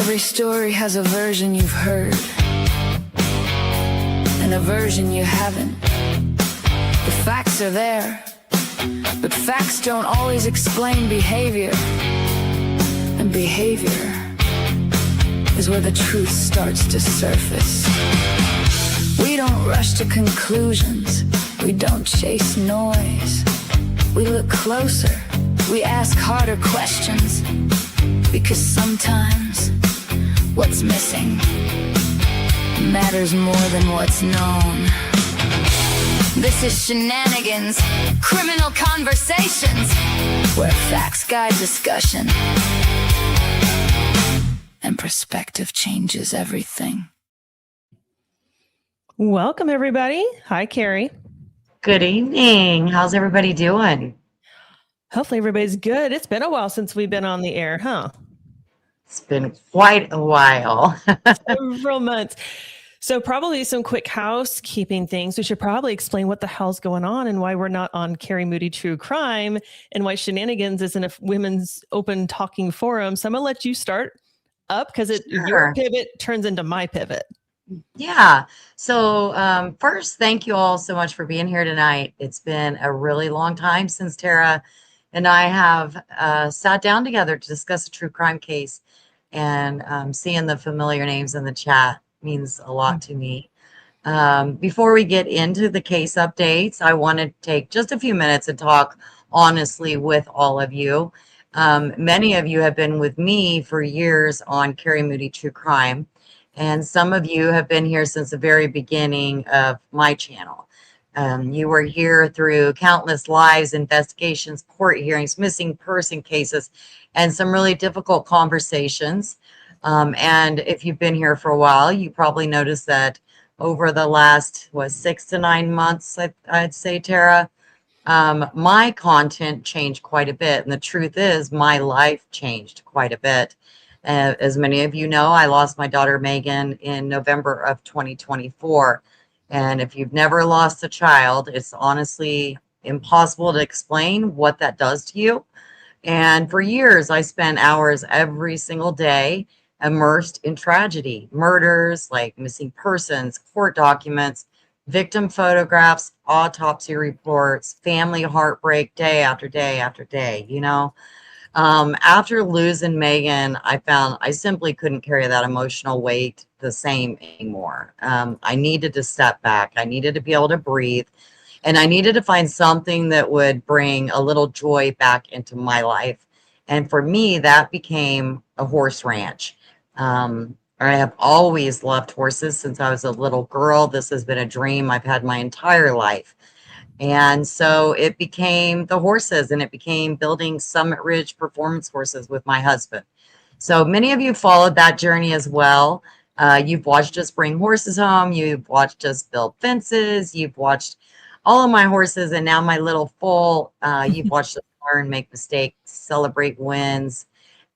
Every story has a version you've heard and a version you haven't. The facts are there, but facts don't always explain behavior. And behavior is where the truth starts to surface. We don't rush to conclusions. We don't chase noise. We look closer. We ask harder questions. Because sometimes what's missing matters more than what's known. This is Shenanigans, criminal conversations, where facts guide discussion and perspective changes everything. Welcome, everybody. Hi, Carrie. Good evening. How's everybody doing? Hopefully everybody's good. It's been a while since we've been on the air, huh? It's been quite a while. Several months. So probably some quick housekeeping things. We should probably explain what the hell's going on and why we're not on Carrie Moody True Crime and why Shenanigans isn't a women's open talking forum. So I'm going to let you start up because your pivot turns into my pivot. Yeah. So first, thank you all so much for being here tonight. It's been a really long time since Tara and I have sat down together to discuss a true crime case, and seeing the familiar names in the chat means a lot to me. Before we get into the case updates, I want to take just a few minutes and talk honestly with all of you. Many of you have been with me for years on Carrie Moody True Crime, and some of you have been here since the very beginning of my channel. You were here through countless lives, investigations, court hearings, missing person cases, and some really difficult conversations. And if you've been here for a while, you probably noticed that over the last, 6 to 9 months, I'd say, Tara, my content changed quite a bit. And the truth is, my life changed quite a bit. As many of you know, I lost my daughter, Megan, in November of 2024. And if you've never lost a child, it's honestly impossible to explain what that does to you. And for years, I spent hours every single day immersed in tragedy, murders, like missing persons, court documents, victim photographs, autopsy reports, family heartbreak, day after day after day, you know. After losing Megan, I found I simply couldn't carry that emotional weight the same anymore. I needed to step back. I needed to be able to breathe. And I needed to find something that would bring a little joy back into my life. And for me, that became a horse ranch. I have always loved horses since I was a little girl. This has been a dream I've had my entire life. And so it became the horses, and it became building Summit Ridge performance horses with my husband. So many of you followed that journey as well. You've watched us bring horses home. You've watched us build fences. You've watched all of my horses, and now my little foal. You've watched us learn, make mistakes, celebrate wins.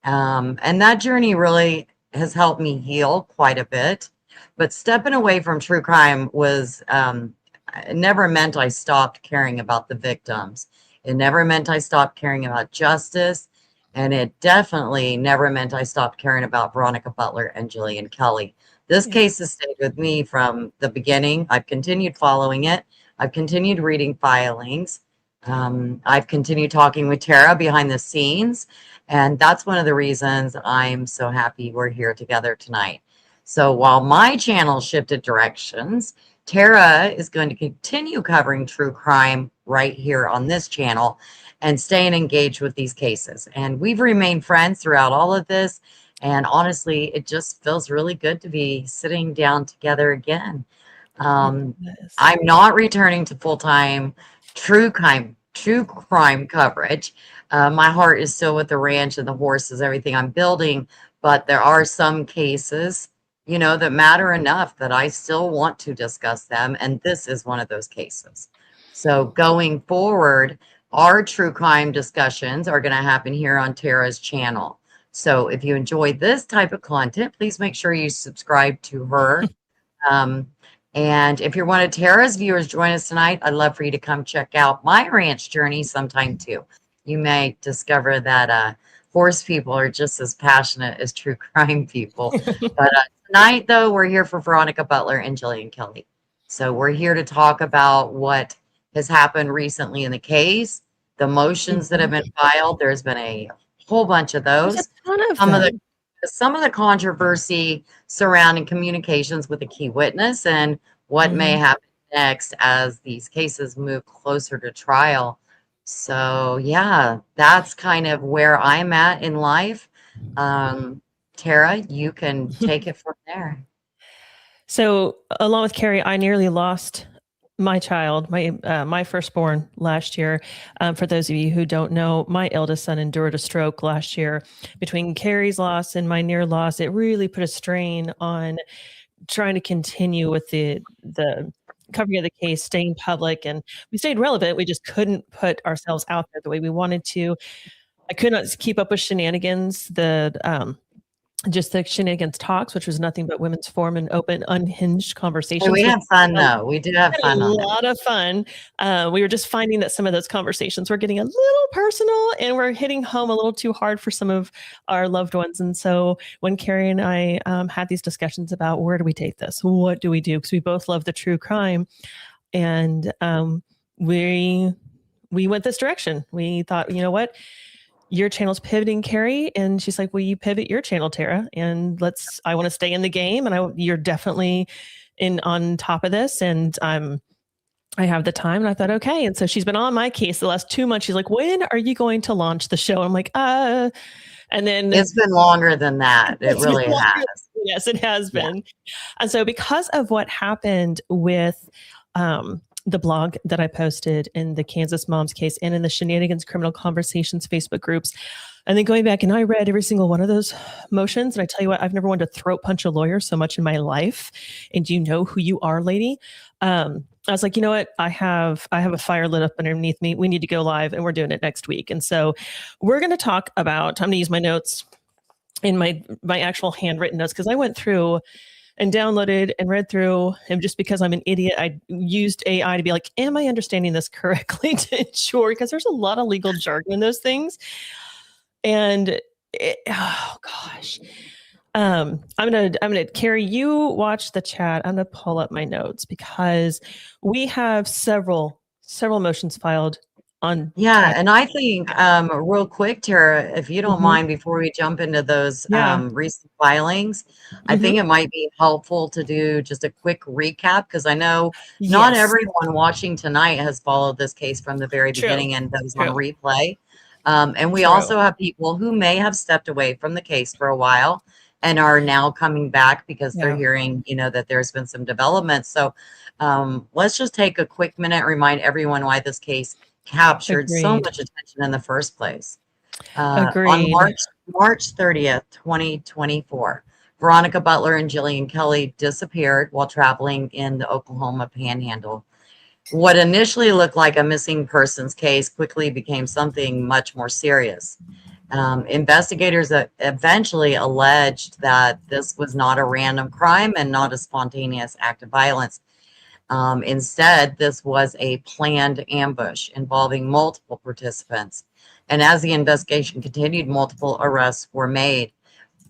And that journey really has helped me heal quite a bit. But stepping away from true crime was it never meant I stopped caring about the victims. It never meant I stopped caring about justice. And it definitely never meant I stopped caring about Veronica Butler and Jillian Kelly. This case has stayed with me from the beginning. I've continued following it. I've continued reading filings. I've continued talking with Tara behind the scenes. And that's one of the reasons I'm so happy we're here together tonight. So while my channel shifted directions, Tara is going to continue covering true crime right here on this channel and staying engaged with these cases. And we've remained friends throughout all of this. And honestly, it just feels really good to be sitting down together again. I'm not returning to full-time true crime coverage. My heart is still with the ranch and the horses, everything I'm building. But there are some cases, you know, that matter enough that I still want to discuss them. And this is one of those cases. So going forward, our true crime discussions are going to happen here on Tara's channel. So if you enjoy this type of content, please make sure you subscribe to her. And if you're one of Tara's viewers, join us tonight. I'd love for you to come check out my ranch journey sometime too. You may discover that horse people are just as passionate as true crime people. But tonight, though, we're here for Veronica Butler and Jillian Kelly. So we're here to talk about what has happened recently in the case, the motions that have been filed. There's been a whole bunch of There's those. a ton of Some of them. some of the controversy surrounding communications with a key witness and what may happen next as these cases move closer to trial. So yeah, that's kind of where I'm at in life. Tara, you can take it from there. So, along with Carrie, I nearly lost my child, my firstborn last year. For those of you who don't know, my eldest son endured a stroke last year. Between Carrie's loss and my near loss, it really put a strain on trying to continue with the covering of the case, staying public, and we stayed relevant. We just couldn't put ourselves out there the way we wanted to. I could not keep up with shenanigans. Just the shenanigans talks, which was nothing but women's forum and open, unhinged conversations. We had fun though. We did have fun on that. A lot of fun. We were just finding that some of those conversations were getting a little personal and we're hitting home a little too hard for some of our loved ones. And so when Carrie and I had these discussions about where do we take this? What do we do? Because we both love the true crime. And we went this direction. We thought, you know what? Your channel's pivoting, Carrie. And she's like, will you pivot your channel, Tara? And I want to stay in the game. And you're definitely on top of this. And I have the time. And I thought, okay. And so she's been on my case the last 2 months. She's like, when are you going to launch the show? I'm like, and then it's been longer than that. It really has. Yes, it has been. Yeah. And so because of what happened with, the blog that I posted in the Kansas Moms case and in the Shenanigans Criminal Conversations Facebook groups. And then going back and I read every single one of those motions. And I tell you what, I've never wanted to throat punch a lawyer so much in my life. And do you know who you are, lady? I was like, you know what? I have a fire lit up underneath me. We need to go live and we're doing it next week. And so we're going to talk about, I'm going to use my notes in my actual handwritten notes because I went through and downloaded and read through. And just because I'm an idiot, I used AI to be like, am I understanding this correctly to ensure? Because there's a lot of legal jargon in those things. And oh gosh. I'm gonna Carrie, you watch the chat. I'm gonna pull up my notes because we have several motions filed on. Yeah, and I think real quick, Tara, if you don't mind, before we jump into those recent filings, I think it might be helpful to do just a quick recap because I know not everyone watching tonight has followed this case from the very beginning and that was on replay. And we also have people who may have stepped away from the case for a while and are now coming back because they're hearing, that there's been some development. So let's just take a quick minute, remind everyone why this case captured so much attention in the first place. On March 30th, 2024, Veronica Butler and Jillian Kelly disappeared while traveling in the Oklahoma Panhandle. What initially looked like a missing persons case quickly became something much more serious. Investigators eventually alleged that this was not a random crime and not a spontaneous act of violence. Instead, this was a planned ambush involving multiple participants. And as the investigation continued, multiple arrests were made.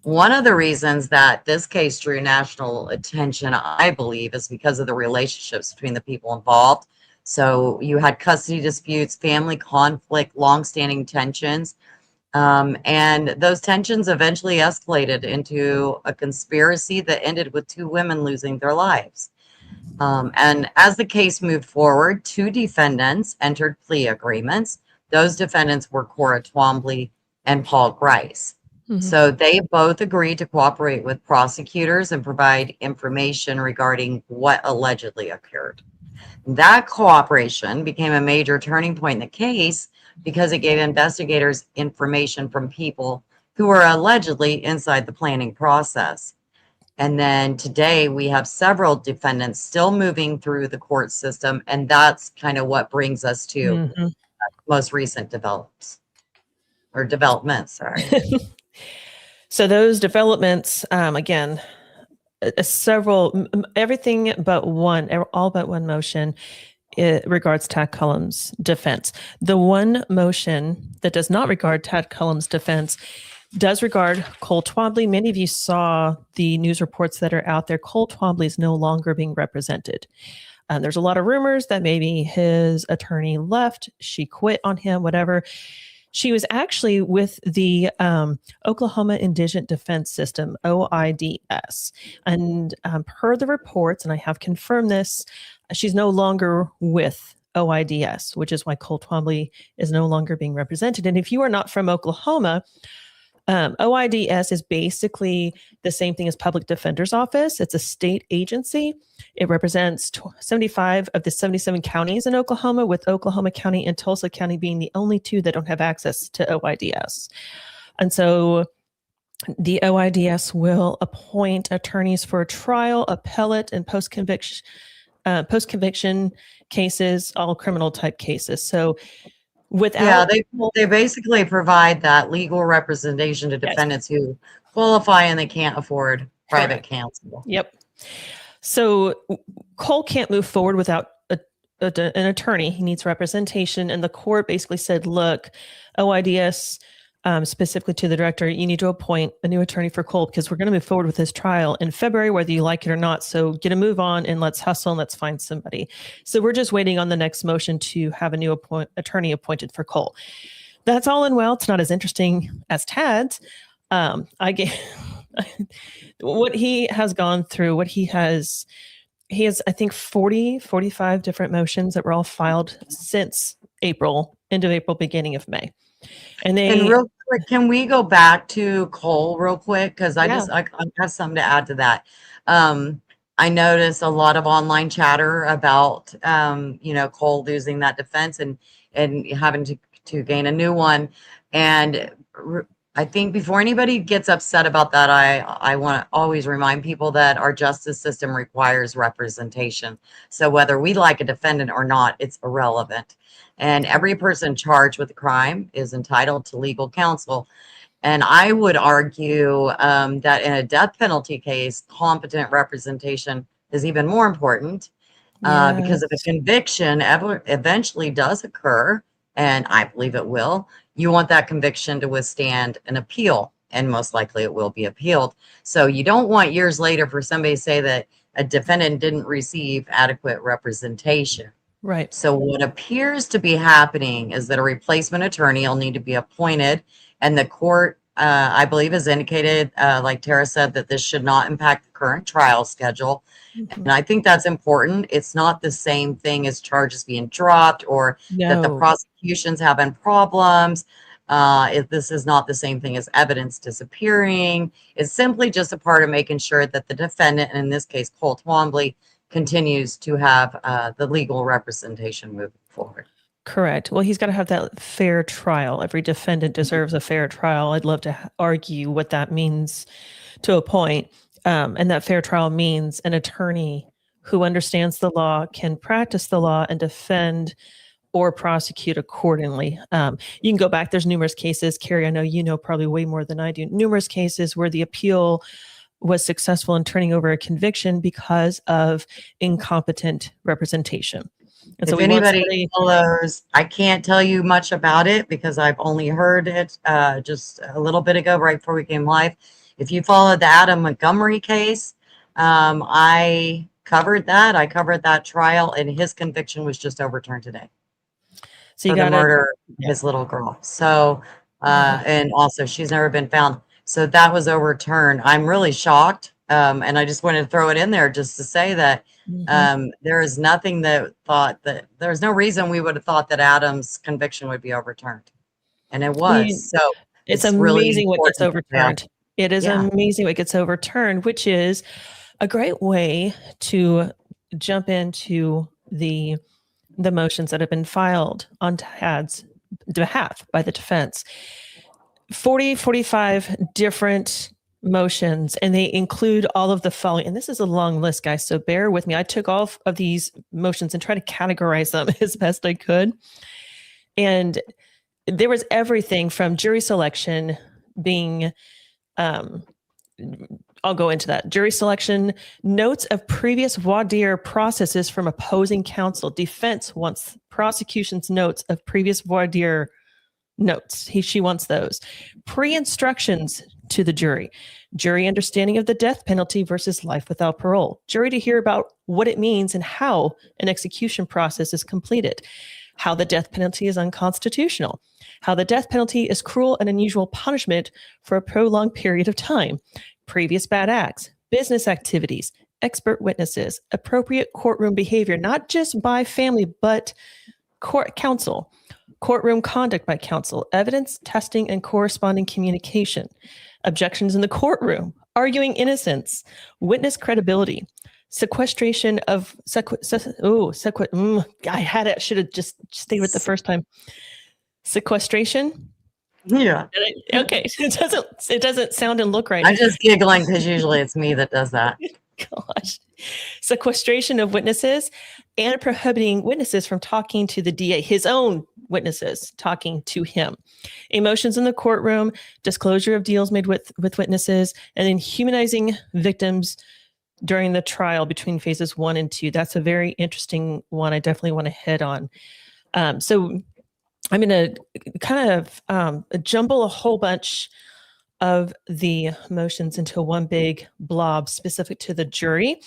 One of the reasons that this case drew national attention, I believe, is because of the relationships between the people involved. So you had custody disputes, family conflict, longstanding tensions. And those tensions eventually escalated into a conspiracy that ended with 2 women losing their lives. And as the case moved forward, 2 defendants entered plea agreements. Those defendants were Cora Twombly and Paul Grice. So they both agreed to cooperate with prosecutors and provide information regarding what allegedly occurred. That cooperation became a major turning point in the case because it gave investigators information from people who were allegedly inside the planning process. And then today we have several defendants still moving through the court system. And that's kind of what brings us to most recent developments. Sorry. So those developments, again, everything but one, all but one motion it regards Tad Cullum's defense. The one motion that does not regard Tad Cullum's defense does regard Cole Twombly. Many of you saw the news reports that are out there. Cole Twombly is no longer being represented. There's a lot of rumors that maybe his attorney left, she quit on him, whatever. She was actually with the Oklahoma Indigent Defense System, OIDS. And per the reports, and I have confirmed this, she's no longer with OIDS, which is why Cole Twombly is no longer being represented. And if you are not from Oklahoma, OIDS is basically the same thing as Public Defender's Office. It's a state agency. It represents 75 of the 77 counties in Oklahoma, with Oklahoma County and Tulsa County being the only two that don't have access to OIDS. And so the OIDS will appoint attorneys for trial, appellate, and post-conviction cases, all criminal type cases. So without they basically provide that legal representation to defendants who qualify and they can't afford private counsel. Yep. So Cole can't move forward without an attorney. He needs representation. And the court basically said, look, OIDS, specifically to the director, you need to appoint a new attorney for Cole because we're going to move forward with this trial in February, whether you like it or not. So get a move on and let's hustle and let's find somebody. So we're just waiting on the next motion to have a new attorney appointed for Cole. That's all in well. It's not as interesting as Tad's. What he has gone through, he has, I think, 45 different motions that were all filed since April, end of April, beginning of May. And real quick, can we go back to Cole real quick? Because I have something to add to that. I noticed a lot of online chatter about, Cole losing that defense and having to gain a new one. And I think before anybody gets upset about that, I want to always remind people that our justice system requires representation. So whether we like a defendant or not, it's irrelevant. And every person charged with a crime is entitled to legal counsel. And I would argue that in a death penalty case, competent representation is even more important because if a conviction eventually does occur, and I believe it will, you want that conviction to withstand an appeal, and most likely it will be appealed. So you don't want years later for somebody to say that a defendant didn't receive adequate representation. Right. So what appears to be happening is that a replacement attorney will need to be appointed, and the court, I believe, has indicated, like Tara said, that this should not impact the current trial schedule. Mm-hmm. And I think that's important. It's not the same thing as charges being dropped or that the prosecution's having problems. This is not the same thing as evidence disappearing. It's simply just a part of making sure that the defendant, and in this case, Cole Twombly, continues to have the legal representation moving forward. Correct. Well, he's got to have that fair trial. Every defendant deserves a fair trial. I'd love to argue what that means to a point. And that fair trial means an attorney who understands the law, can practice the law, and defend or prosecute accordingly. You can go back. There's numerous cases. Carrie, I know you know probably way more than I do. Numerous cases where the appeal was successful in turning over a conviction because of incompetent representation. And so if anybody follows, I can't tell you much about it because I've only heard it just a little bit ago, right before we came live. If you followed the Adam Montgomery case, I covered that. I covered that trial, and his conviction was just overturned today. So you got to murder his little girl. So, and also she's never been found. So that was overturned. I'm really shocked. And I just wanted to throw it in there just to say that there is nothing that thought that there's no reason we would have thought that Adam's conviction would be overturned. And it was. So it's amazing really what gets overturned. It is amazing what gets overturned, which is a great way to jump into the motions that have been filed on Tad's behalf by the defense. 45 different motions, and they include all of the following. And this is a long list, guys, so bear with me. I took all of these motions and tried to categorize them as best I could. And there was everything from jury selection being I'll go into that. Jury selection, notes of previous voir dire processes from opposing counsel. Defense wants prosecution's notes of previous voir dire notes. She wants those. Pre-instructions to the jury. Jury understanding of the death penalty versus life without parole. Jury to hear about what it means and how an execution process is completed. How the death penalty is unconstitutional. How the death penalty is cruel and unusual punishment for a prolonged period of time. Previous bad acts, business activities, expert witnesses, appropriate courtroom behavior, not just by family, but court counsel, courtroom conduct by counsel, evidence testing and corresponding communication, objections in the courtroom, arguing innocence, witness credibility, sequestration of I had it. Should have just stayed with the first time. Sequestration. Yeah. Okay. It doesn't sound and look right. I'm just giggling because usually it's me that does that. Gosh. Sequestration of witnesses and prohibiting witnesses from talking to the DA, his own witnesses talking to him. Emotions in the courtroom, disclosure of deals made with witnesses, and then humanizing victims during the trial between phases 1 and 2. That's a very interesting one. I definitely want to hit on. So I'm going to kind of jumble a whole bunch of the motions into one big blob specific to the jury,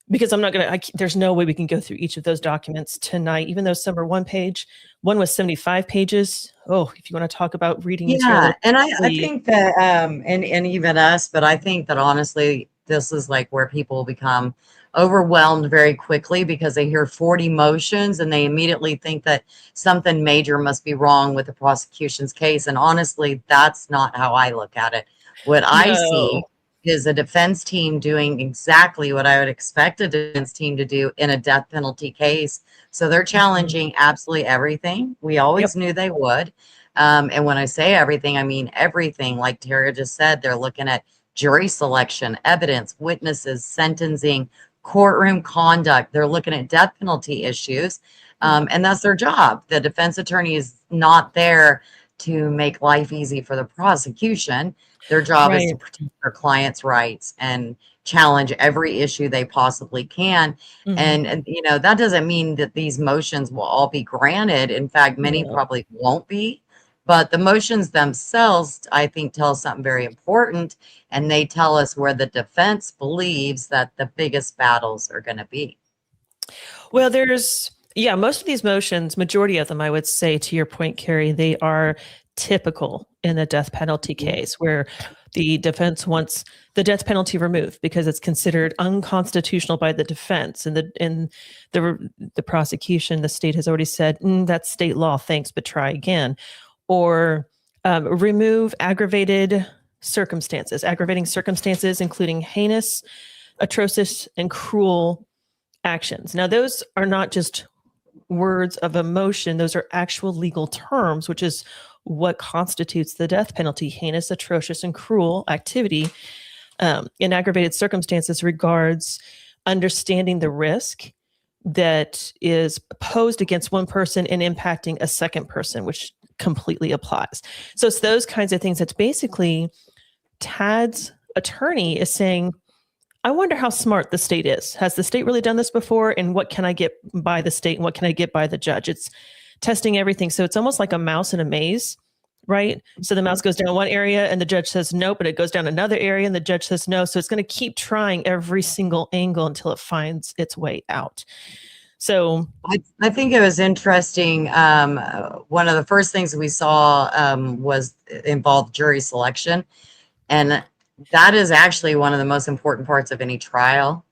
because I'm not going to, there's no way we can go through each of those documents tonight, even though some are one page. One was 75 pages. Oh, if you want to talk about reading. Yeah. And I think that, and even us, but I think that honestly, this is like where people become overwhelmed very quickly because they hear 40 motions and they immediately think that something major must be wrong with the prosecution's case. And honestly, that's not how I look at it. What I see is a defense team doing exactly what I would expect a defense team to do in a death penalty case. So they're challenging absolutely everything. We always knew they would. And when I say everything, I mean everything. Like Tara just said, they're looking at jury selection, evidence, witnesses, sentencing, courtroom conduct. They're looking at death penalty issues. And that's their job. The defense attorney is not there to make life easy for the prosecution. Their job is to protect their clients' rights and challenge every issue they possibly can. And, you know, that doesn't mean that these motions will all be granted. In fact, many probably won't be. But the motions themselves, I think, tell us something very important. And they tell us where the defense believes that the biggest battles are going to be. Well, most of these motions, majority of them, I would say, to your point, Carrie, they are typical in a death penalty case where the defense wants the death penalty removed because it's considered unconstitutional by the defense, and the prosecution, the state has already said, that's state law, thanks, but try again. Or remove aggravating circumstances, including heinous, atrocious, and cruel actions. Now, those are not just words of emotion. Those are actual legal terms, which is what constitutes the death penalty. Heinous, atrocious, and cruel activity in aggravated circumstances regards understanding the risk that is posed against one person and impacting a second person, which completely applies. So it's those kinds of things. That's basically Tad's attorney is saying, I wonder how smart the state is. Has the state really done this before? And what can I get by the state and what can I get by the judge? It's testing everything. So it's almost like a mouse in a maze, right? So the mouse goes down one area and the judge says no, but it goes down another area and the judge says no. So it's going to keep trying every single angle until it finds its way out. So I think it was interesting. One of the first things we saw was involved jury selection. And that is actually one of the most important parts of any trial.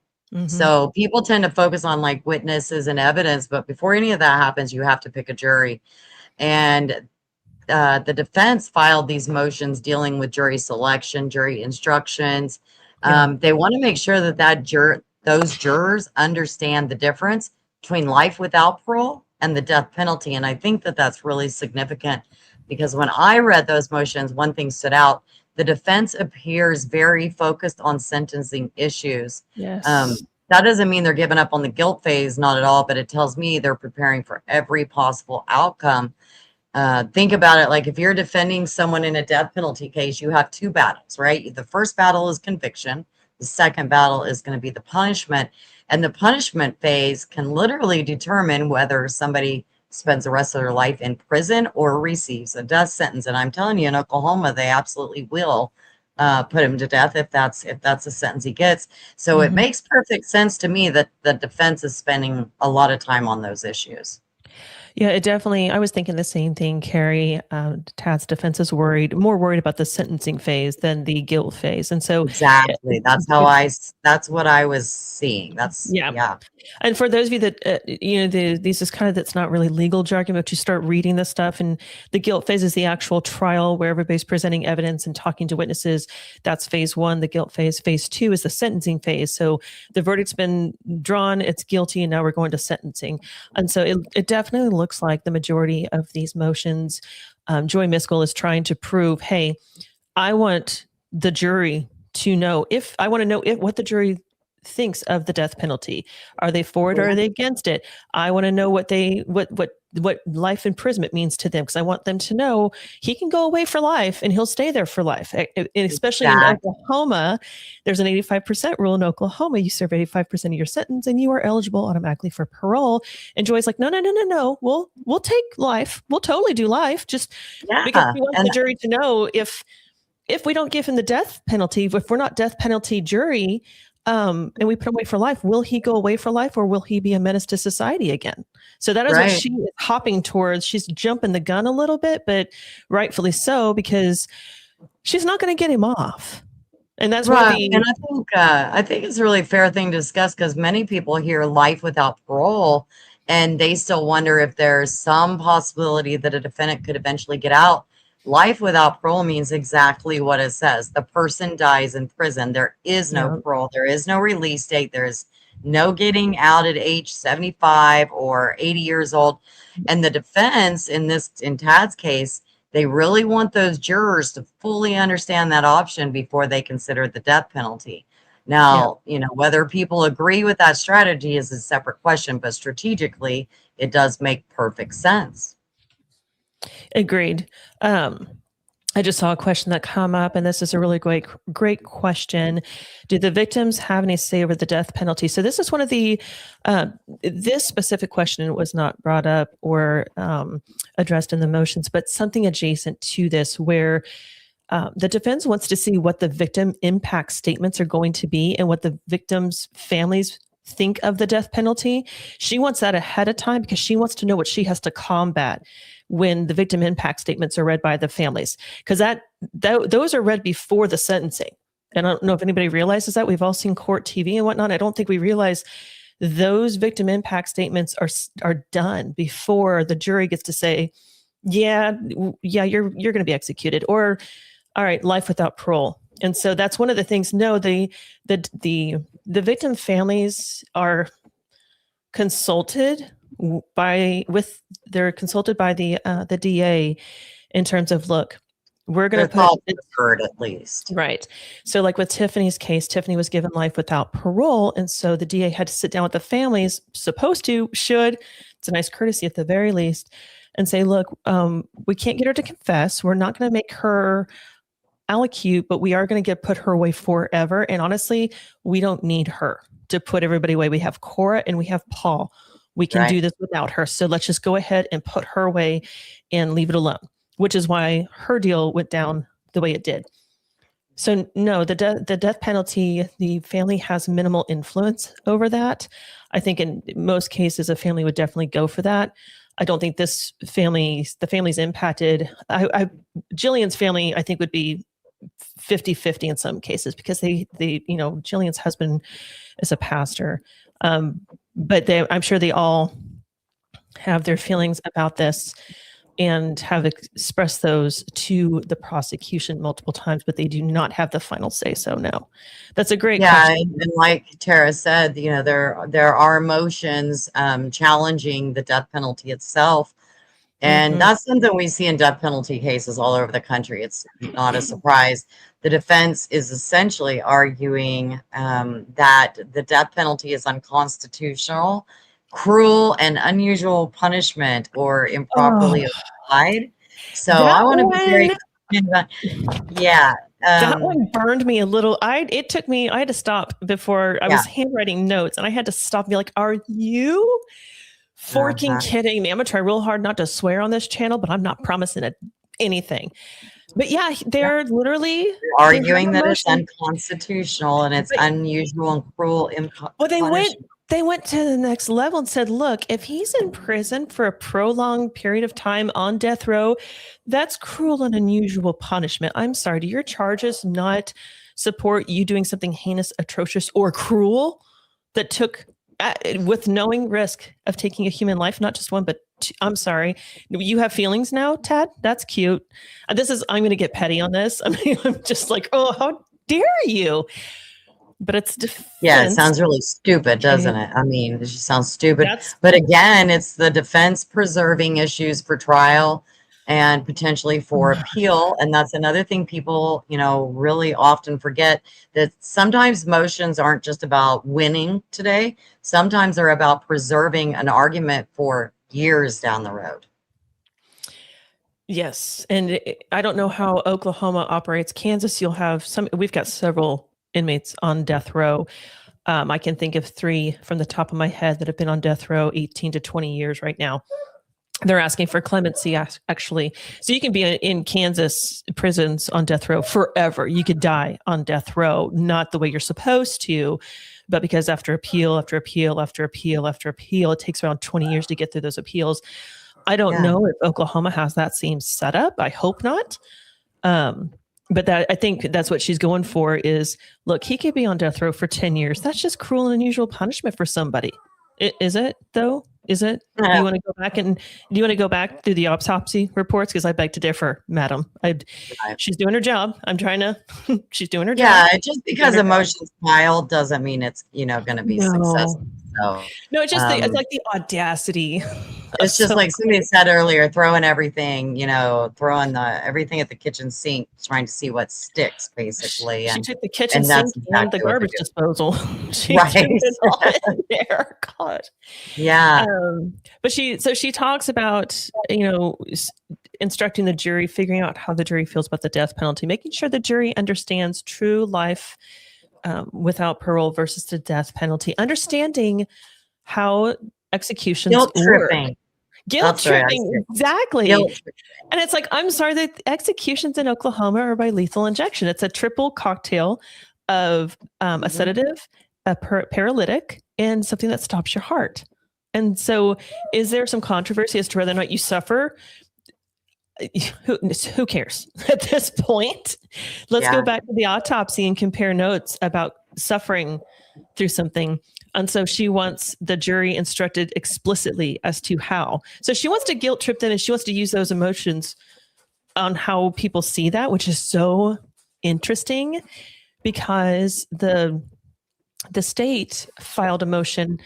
So people tend to focus on like witnesses and evidence, but before any of that happens, you have to pick a jury. And the defense filed these motions dealing with jury selection, jury instructions. They want to make sure that those jurors understand the difference between life without parole and the death penalty. And I think that that's really significant because when I read those motions, one thing stood out. The defense appears very focused on sentencing issues. yes. That doesn't mean they're giving up on the guilt phase, not at all, but it tells me they're preparing for every possible outcome. think about it like if you're defending someone in a death penalty case, you have two battles, right? The first battle is conviction. The second battle is going to be the punishment. And the punishment phase can literally determine whether somebody spends the rest of their life in prison or receives a death sentence. And I'm telling you, in Oklahoma, they absolutely will put him to death if that's the sentence he gets. So it makes perfect sense to me that the defense is spending a lot of time on those issues. Yeah, it definitely. I was thinking the same thing, Carrie. Tad's defense is more worried about the sentencing phase than the guilt phase, and so Exactly. That's what I was seeing. That's yeah. yeah. And for those of you that these is kind of that's not really legal jargon, but you start reading this stuff, and the guilt phase is the actual trial where everybody's presenting evidence and talking to witnesses. That's phase one. The guilt phase. Phase two is the sentencing phase. So the verdict's been drawn, it's guilty, and now we're going to sentencing. And so it definitely looks like the majority of these motions, Joy Miskell is trying to prove, hey, I want the jury to know what the jury thinks of the death penalty. Are they for it or are they against it? I want to know what life imprisonment means to them, because I want them to know he can go away for life and he'll stay there for life. And especially in Oklahoma, there's an 85% rule in Oklahoma. You serve 85% of your sentence and you are eligible automatically for parole. And Joy's like, no. We'll take life. We'll totally do life. Just because we want the jury to know if we don't give him the death penalty, if we're not death penalty jury, and we put him away for life, will he go away for life or will he be a menace to society again? So that is what she is hopping towards. She's jumping the gun a little bit, but rightfully so, because she's not going to get him off. And that's right. And I think it's a really fair thing to discuss, because many people hear life without parole and they still wonder if there's some possibility that a defendant could eventually get out. Life without parole means exactly what it says. The person dies in prison. There is no parole. There is no release date. There is no getting out at age 75 or 80 years old. And the defense in Tad's case, they really want those jurors to fully understand that option before they consider the death penalty. Now, whether people agree with that strategy is a separate question, but strategically, it does make perfect sense. Agreed. I just saw a question that come up, and this is a really great question. Do the victims have any say over the death penalty? So this is one of the, this specific question was not brought up or addressed in the motions, but something adjacent to this where the defense wants to see what the victim impact statements are going to be and what the victims' families think of the death penalty. She wants that ahead of time because she wants to know what she has to combat when the victim impact statements are read by the families, because those are read before the sentencing. And I don't know if anybody realizes that. We've all seen court TV and whatnot. I don't think we realize those victim impact statements are done before the jury gets to say, yeah, you're going to be executed, or all right, life without parole. And so that's one of the things. No, the victim families are consulted they're consulted by the DA in terms of, look, we're going to put heard at least. Right. So like with Tiffany's case, Tiffany was given life without parole. And so the DA had to sit down with the families, should, it's a nice courtesy at the very least, and say, look, we can't get her to confess. We're not going to make her allocute, but we are going to put her away forever. And honestly, we don't need her to put everybody away. We have Cora and we have Paul. We can do this without her. So let's just go ahead and put her away and leave it alone, which is why her deal went down the way it did. So no, the death penalty, the family has minimal influence over that. I think in most cases, a family would definitely go for that. I don't think the family's impacted. Jillian's family, I think, would be 50-50 in some cases, because Jillian's husband is a pastor. But I'm sure they all have their feelings about this and have expressed those to the prosecution multiple times, but they do not have the final say. So no, that's a great question. And like Tara said, there are motions challenging the death penalty itself. And that's something we see in death penalty cases all over the country. It's not a surprise. The defense is essentially arguing that the death penalty is unconstitutional, cruel, and unusual punishment, or improperly side. So That I want to be very, one, yeah. that one burned me a little. It took me, I had to stop before I Yeah. was handwriting notes and I had to stop and be like, are you forking kidding me? I'm gonna try real hard not to swear on this channel, but I'm not promising it anything. But yeah, they're literally arguing that it's unconstitutional and it's unusual and cruel. Well, they went to the next level and said, look, if he's in prison for a prolonged period of time on death row, that's cruel and unusual punishment. I'm sorry, do your charges not support you doing something heinous, atrocious, or cruel that took with knowing risk of taking a human life, not just one, but two? I'm sorry. You have feelings now, Tad? That's cute. I'm going to get petty on this. I mean, I'm just like, oh, how dare you? But it's defense. Yeah, it sounds really stupid, doesn't it? I mean, it just sounds stupid. But again, it's the defense preserving issues for trial and potentially for appeal. And that's another thing people, really often forget, that sometimes motions aren't just about winning today. Sometimes they're about preserving an argument for years down the road. Yes. And I don't know how Oklahoma operates. Kansas, we've got several inmates on death row. I can think of 3 from the top of my head that have been on death row 18 to 20 years right now. They're asking for clemency, actually. So you can be in Kansas prisons on death row forever. You could die on death row, not the way you're supposed to, but because after appeal, after appeal, after appeal, after appeal, it takes around 20 years to get through those appeals. I don't know if Oklahoma has that same setup. I hope not. But I think that's what she's going for is, look, he could be on death row for 10 years. That's just cruel and unusual punishment for somebody. Is it though? Is it? Do you want to go back through the autopsy reports? Because I beg to differ, madam. She's doing her job. I'm trying to, she's doing her job. Yeah, just because emotions piled doesn't mean it's, going to be successful. So, no, it's just it's like the audacity. It's just like somebody said earlier, throwing everything, throwing everything at the kitchen sink, trying to see what sticks, basically. She took the kitchen sink and the garbage disposal. She right. threw it all in there. God. Yeah. But she talks about, instructing the jury, figuring out how the jury feels about the death penalty, making sure the jury understands true life without parole versus the death penalty, understanding how executions Guilt tripping. Exactly. And it's like, I'm sorry, the executions in Oklahoma are by lethal injection. It's a triple cocktail of a sedative, a paralytic, and something that stops your heart. And so is there some controversy as to whether or not you suffer? Who cares at this point? Let's go back to the autopsy and compare notes about suffering through something. And so she wants the jury instructed explicitly as to how. So she wants to guilt trip them, and she wants to use those emotions on how people see that, which is so interesting because the state filed a motion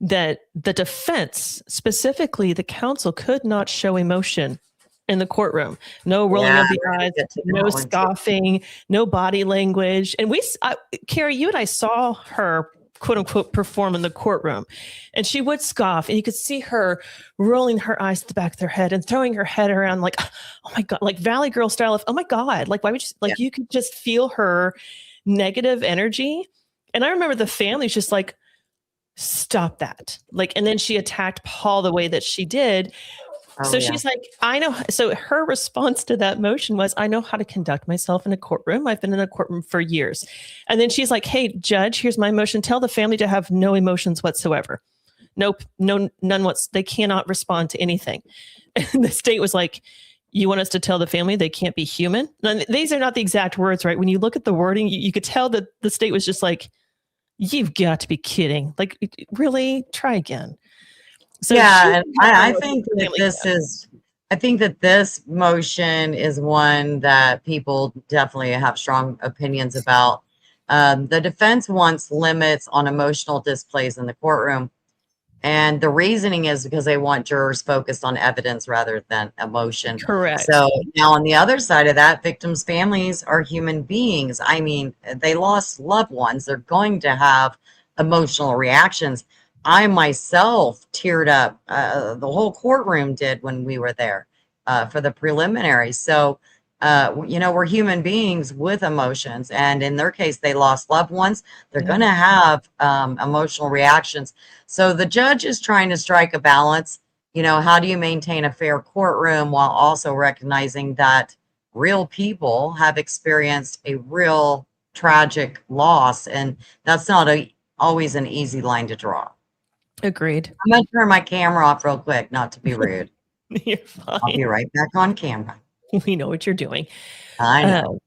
that the defense, specifically the counsel, could not show emotion in the courtroom. No rolling of the eyes, no scoffing, no body language. And Carrie, you and I saw her, quote unquote, perform in the courtroom, and she would scoff, and you could see her rolling her eyes to the back of her head and throwing her head around like, oh my God, like Valley Girl style of, oh my God, like why would you, you could just feel her negative energy. And I remember the family was just like, stop that. Like, and then she attacked Paul the way that she did. She's like, I know. So her response to that motion was, I know how to conduct myself in a courtroom. I've been in a courtroom for years. And then she's like, hey, judge, here's my motion. Tell the family to have no emotions whatsoever. Nope. None. They cannot respond to anything. And the state was like, you want us to tell the family they can't be human? And these are not the exact words, right? When you look at the wording, you could tell that the state was just like, you've got to be kidding. Like, really? Try again. So and I think that this motion is one that people definitely have strong opinions about. The defense wants limits on emotional displays in the courtroom. And the reasoning is because they want jurors focused on evidence rather than emotion. Correct. So now on the other side of that, victims' families are human beings. I mean, they lost loved ones. They're going to have emotional reactions. I myself teared up. The whole courtroom did when we were there. for the preliminaries. So, we're human beings with emotions, and in their case, they lost loved ones. They're Yeah. going to have emotional reactions. So the judge is trying to strike a balance. How do you maintain a fair courtroom while also recognizing that real people have experienced a real tragic loss, and that's not always an easy line to draw. Agreed. I'm going to turn my camera off real quick, not to be rude. You're I'll be fine. right back on camera. We know what you're doing. I know.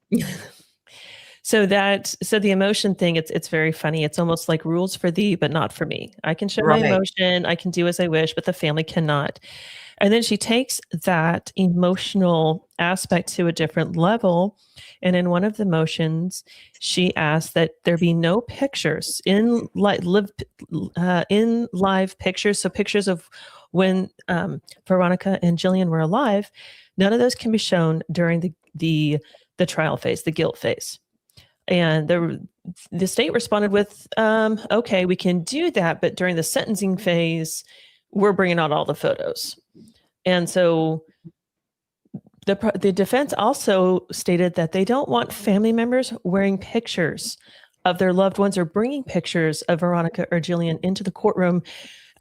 So the emotion thing, it's very funny. It's almost like rules for thee, but not for me. I can show my Right. emotion, I can do as I wish, but the family cannot. And then she takes that emotional aspect to a different level. And in one of the motions, she asked that there be no pictures in live pictures. So pictures of when Veronica and Jillian were alive, none of those can be shown during the trial phase, the guilt phase. And the state responded with, okay, we can do that, but during the sentencing phase, we're bringing out all the photos. And so the defense also stated that they don't want family members wearing pictures of their loved ones or bringing pictures of Veronica or Jillian into the courtroom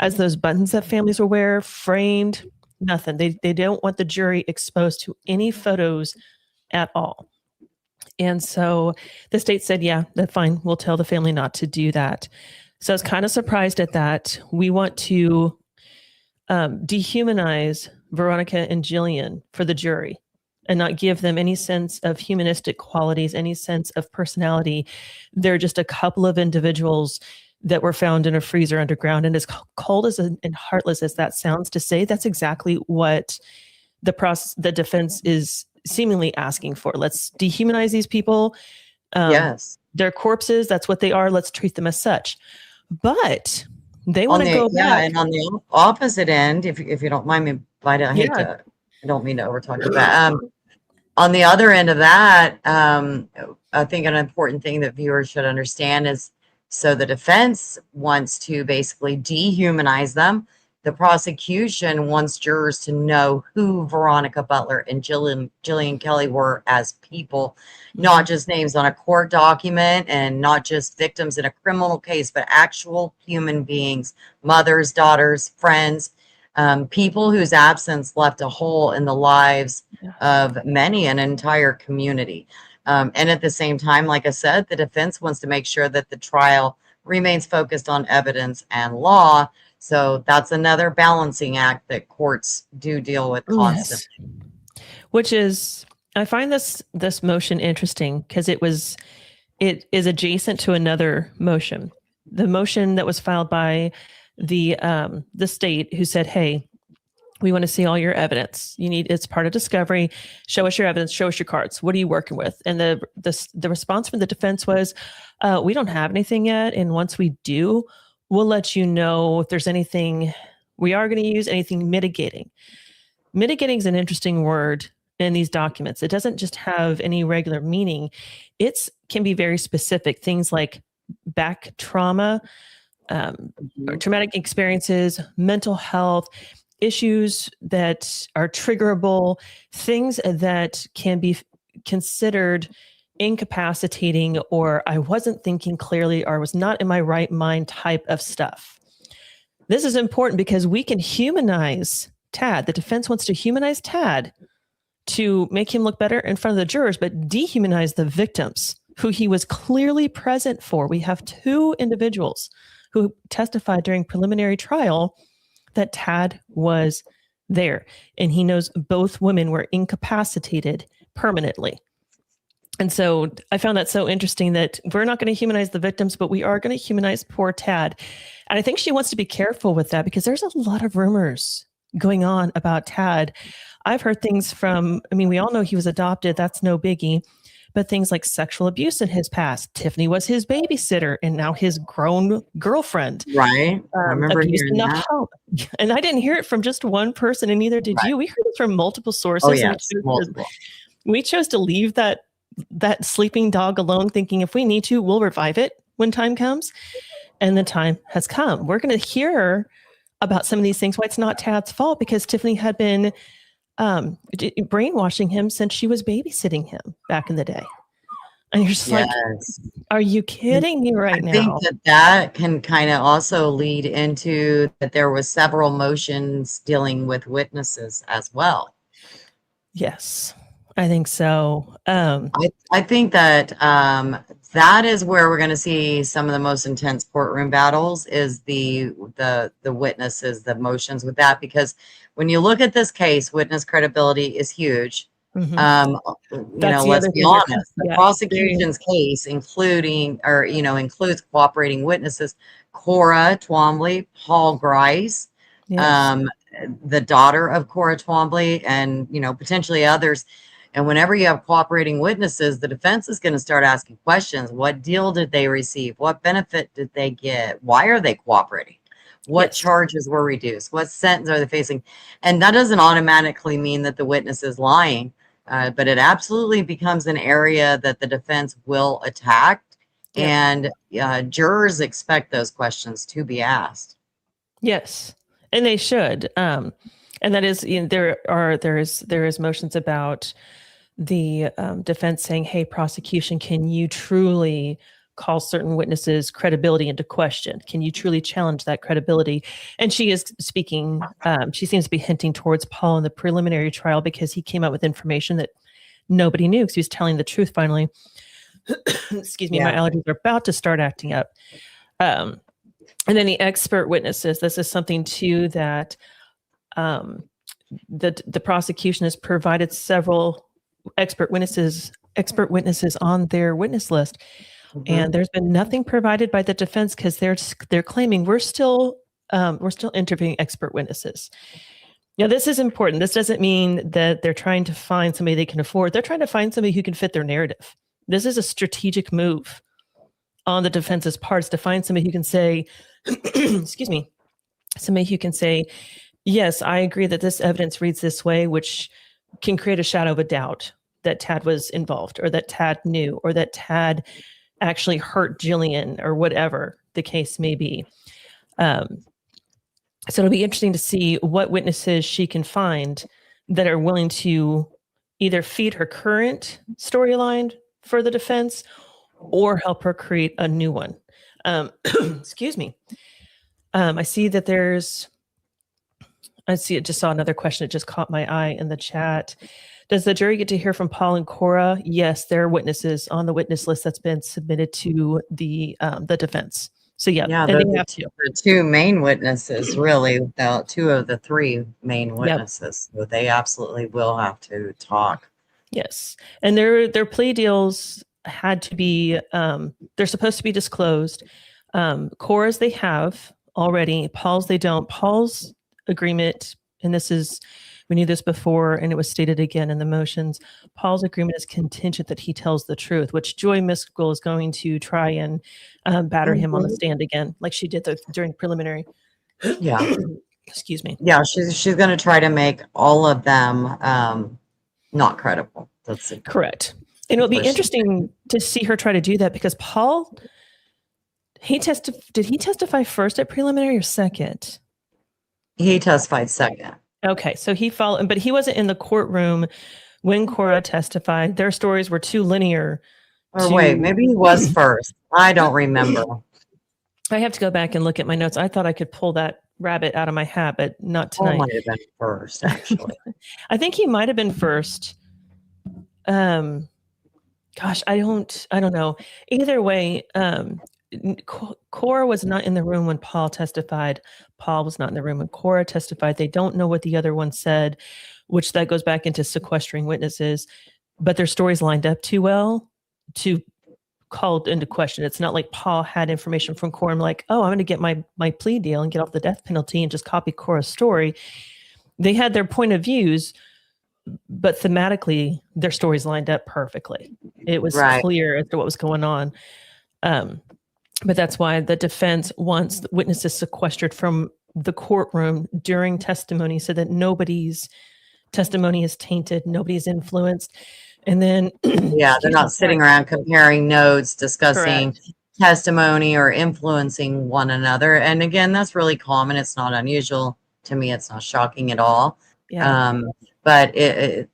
as those buttons that families will wear, framed, nothing. They don't want the jury exposed to any photos at all. And so the state said, yeah, that's fine. We'll tell the family not to do that. So I was kind of surprised at that. We want to dehumanize Veronica and Jillian for the jury and not give them any sense of humanistic qualities, any sense of personality. They're just a couple of individuals that were found in a freezer underground. And as cold as and heartless as that sounds to say, that's exactly what the defense is seemingly asking for. Let's dehumanize these people. Yes. They're corpses. That's what they are. Let's treat them as such. But they want to go back. And on the opposite end, if you don't mind me, I don't mean to overtalk you, but on the other end of that, I think an important thing that viewers should understand is, so the defense wants to basically dehumanize them. The prosecution wants jurors to know who Veronica Butler and Jillian Kelly were as people, not just names on a court document and not just victims in a criminal case, but actual human beings, mothers, daughters, friends, people whose absence left a hole in the lives of many, an entire community. And at the same time, like I said, the defense wants to make sure that the trial remains focused on evidence and law. So that's another balancing act that courts do deal with constantly. Yes. Which is, I find this motion interesting because it is adjacent to another motion. The motion that was filed by the state, who said, hey, we want to see all your evidence. It's part of discovery. Show us your evidence. Show us your cards. What are you working with? And the response from the defense was, we don't have anything yet. And once we do, we'll let you know if there's anything we are going to use, anything mitigating. Mitigating is an interesting word in these documents. It doesn't just have any regular meaning. It can be very specific. Things like back trauma, traumatic experiences, mental health, issues that are triggerable, things that can be considered incapacitating, or I wasn't thinking clearly, or was not in my right mind type of stuff. This is important because we can humanize Tad. The defense wants to humanize Tad to make him look better in front of the jurors, but dehumanize the victims who he was clearly present for. We have two individuals who testified during preliminary trial that Tad was there, and he knows both women were incapacitated permanently. And so I found that so interesting that we're not going to humanize the victims, but we are going to humanize poor Tad. And I think she wants to be careful with that because there's a lot of rumors going on about Tad. I've heard things we all know he was adopted. That's no biggie. But things like sexual abuse in his past. Tiffany was his babysitter and now his grown girlfriend. Right. I remember hearing that. Home. And I didn't hear it from just one person, and neither did you. We heard it from multiple sources. Oh, yes, multiple. We chose to leave that sleeping dog alone, thinking if we need to, we'll revive it when time comes. And the time has come. We're going to hear about some of these things, why it's not Tad's fault, because Tiffany had been brainwashing him since she was babysitting him back in the day. And you're just like, Yes. are you kidding me right I think now? that can kind of also lead into that there was several motions dealing with witnesses as well. Yes, I think so. I think that that is where we're going to see some of the most intense courtroom battles is the witnesses, the motions with that, because when you look at this case, witness credibility is huge. Mhm. You know, let's be honest, the prosecution's case, includes cooperating witnesses, Cora Twombly, Paul Grice, Yes. the daughter of Cora Twombly, and potentially others. And whenever you have cooperating witnesses, the defense is going to start asking questions. What deal did they receive? What benefit did they get? Why are they cooperating? What charges were reduced? What sentence are they facing? And that doesn't automatically mean that the witness is lying, but it absolutely becomes an area that the defense will attack. And jurors expect those questions to be asked. Yes, and they should. And that is, there is motions about the defense saying, "Hey, prosecution, can you truly call certain witnesses' credibility into question? Can you truly challenge that credibility?" And she is speaking. She seems to be hinting towards Paul in the preliminary trial because he came out with information that nobody knew because he was telling the truth. Finally, excuse me, my allergies are about to start acting up. And then the expert witnesses. This is something too that the prosecution has provided several expert witnesses on their witness list, and there's been nothing provided by the defense because they're claiming we're still interviewing expert witnesses. Now, this is important. This doesn't mean that they're trying to find somebody they can afford. They're trying to find somebody who can fit their narrative. This is a strategic move on the defense's parts to find somebody who can say, excuse me, somebody who can say, yes, I agree that this evidence reads this way, which can create a shadow of a doubt that Tad was involved or that Tad knew or that Tad actually hurt Jillian or whatever the case may be. So it'll be interesting to see what witnesses she can find that are willing to either feed her current storyline for the defense or help her create a new one. Excuse me. I see that just saw another question. It just caught my eye in the chat. Does the jury get to hear from Paul and Cora? Yes, there are witnesses on the witness list that's been submitted to the defense. So they have to. The two main witnesses, really, two of the three main witnesses. So they absolutely will have to talk. Yes, and their plea deals had to be. They're supposed to be disclosed. Cora's they have already. Paul's they don't. Paul's agreement, and we knew this before, and it was stated again in the motions. Paul's agreement is contingent that he tells the truth, which Joy Miskell is going to try and batter him on the stand again, like she did during preliminary. Yeah. Excuse me. Yeah, she's going to try to make all of them not credible. That's correct. And it'll be interesting to see her try to do that because Paul, did he testify first at preliminary or second? He testified second. Okay, so he followed, but he wasn't in the courtroom when Cora testified. Their stories were too linear. Wait, maybe he was first. I don't remember. I have to go back and look at my notes. I thought I could pull that rabbit out of my hat, but not tonight. Paul might have been first, actually. I think he might have been first. Gosh, I don't know. Either way, Cora was not in the room when Paul testified. Paul was not in the room when Cora testified. They don't know what the other one said, which that goes back into sequestering witnesses, but their stories lined up too well to call into question. It's not like Paul had information from Cora and like, oh, I'm going to get my plea deal and get off the death penalty and just copy Cora's story. They had their point of views, but thematically their stories lined up perfectly. It was clear as to what was going on. But that's why the defense wants witnesses sequestered from the courtroom during testimony so that nobody's testimony is tainted, nobody's influenced. And then they're not sitting around comparing notes, discussing testimony or influencing one another. And again, that's really common. It's not unusual. To me, it's not shocking at all. But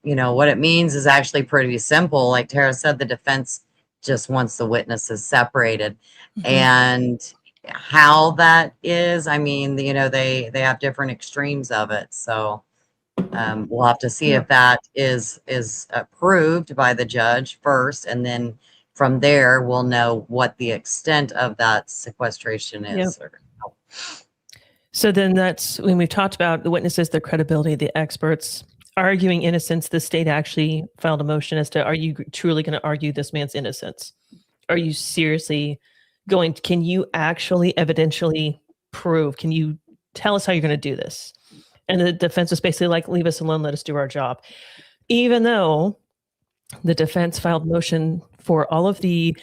what it means is actually pretty simple. Like Tara said, the defense just wants the witnesses separated. And how that is, I mean, they have different extremes of it. So we'll have to see if that is approved by the judge first, and then from there we'll know what the extent of that sequestration is. So then that's when we've talked about the witnesses, their credibility, the experts arguing innocence. The state actually filed a motion as to, are you truly going to argue this man's innocence? Are you seriously can you actually evidentially prove, can you tell us how you're going to do this? And the defense was basically like, leave us alone, let us do our job. Even though the defense filed motion for all of the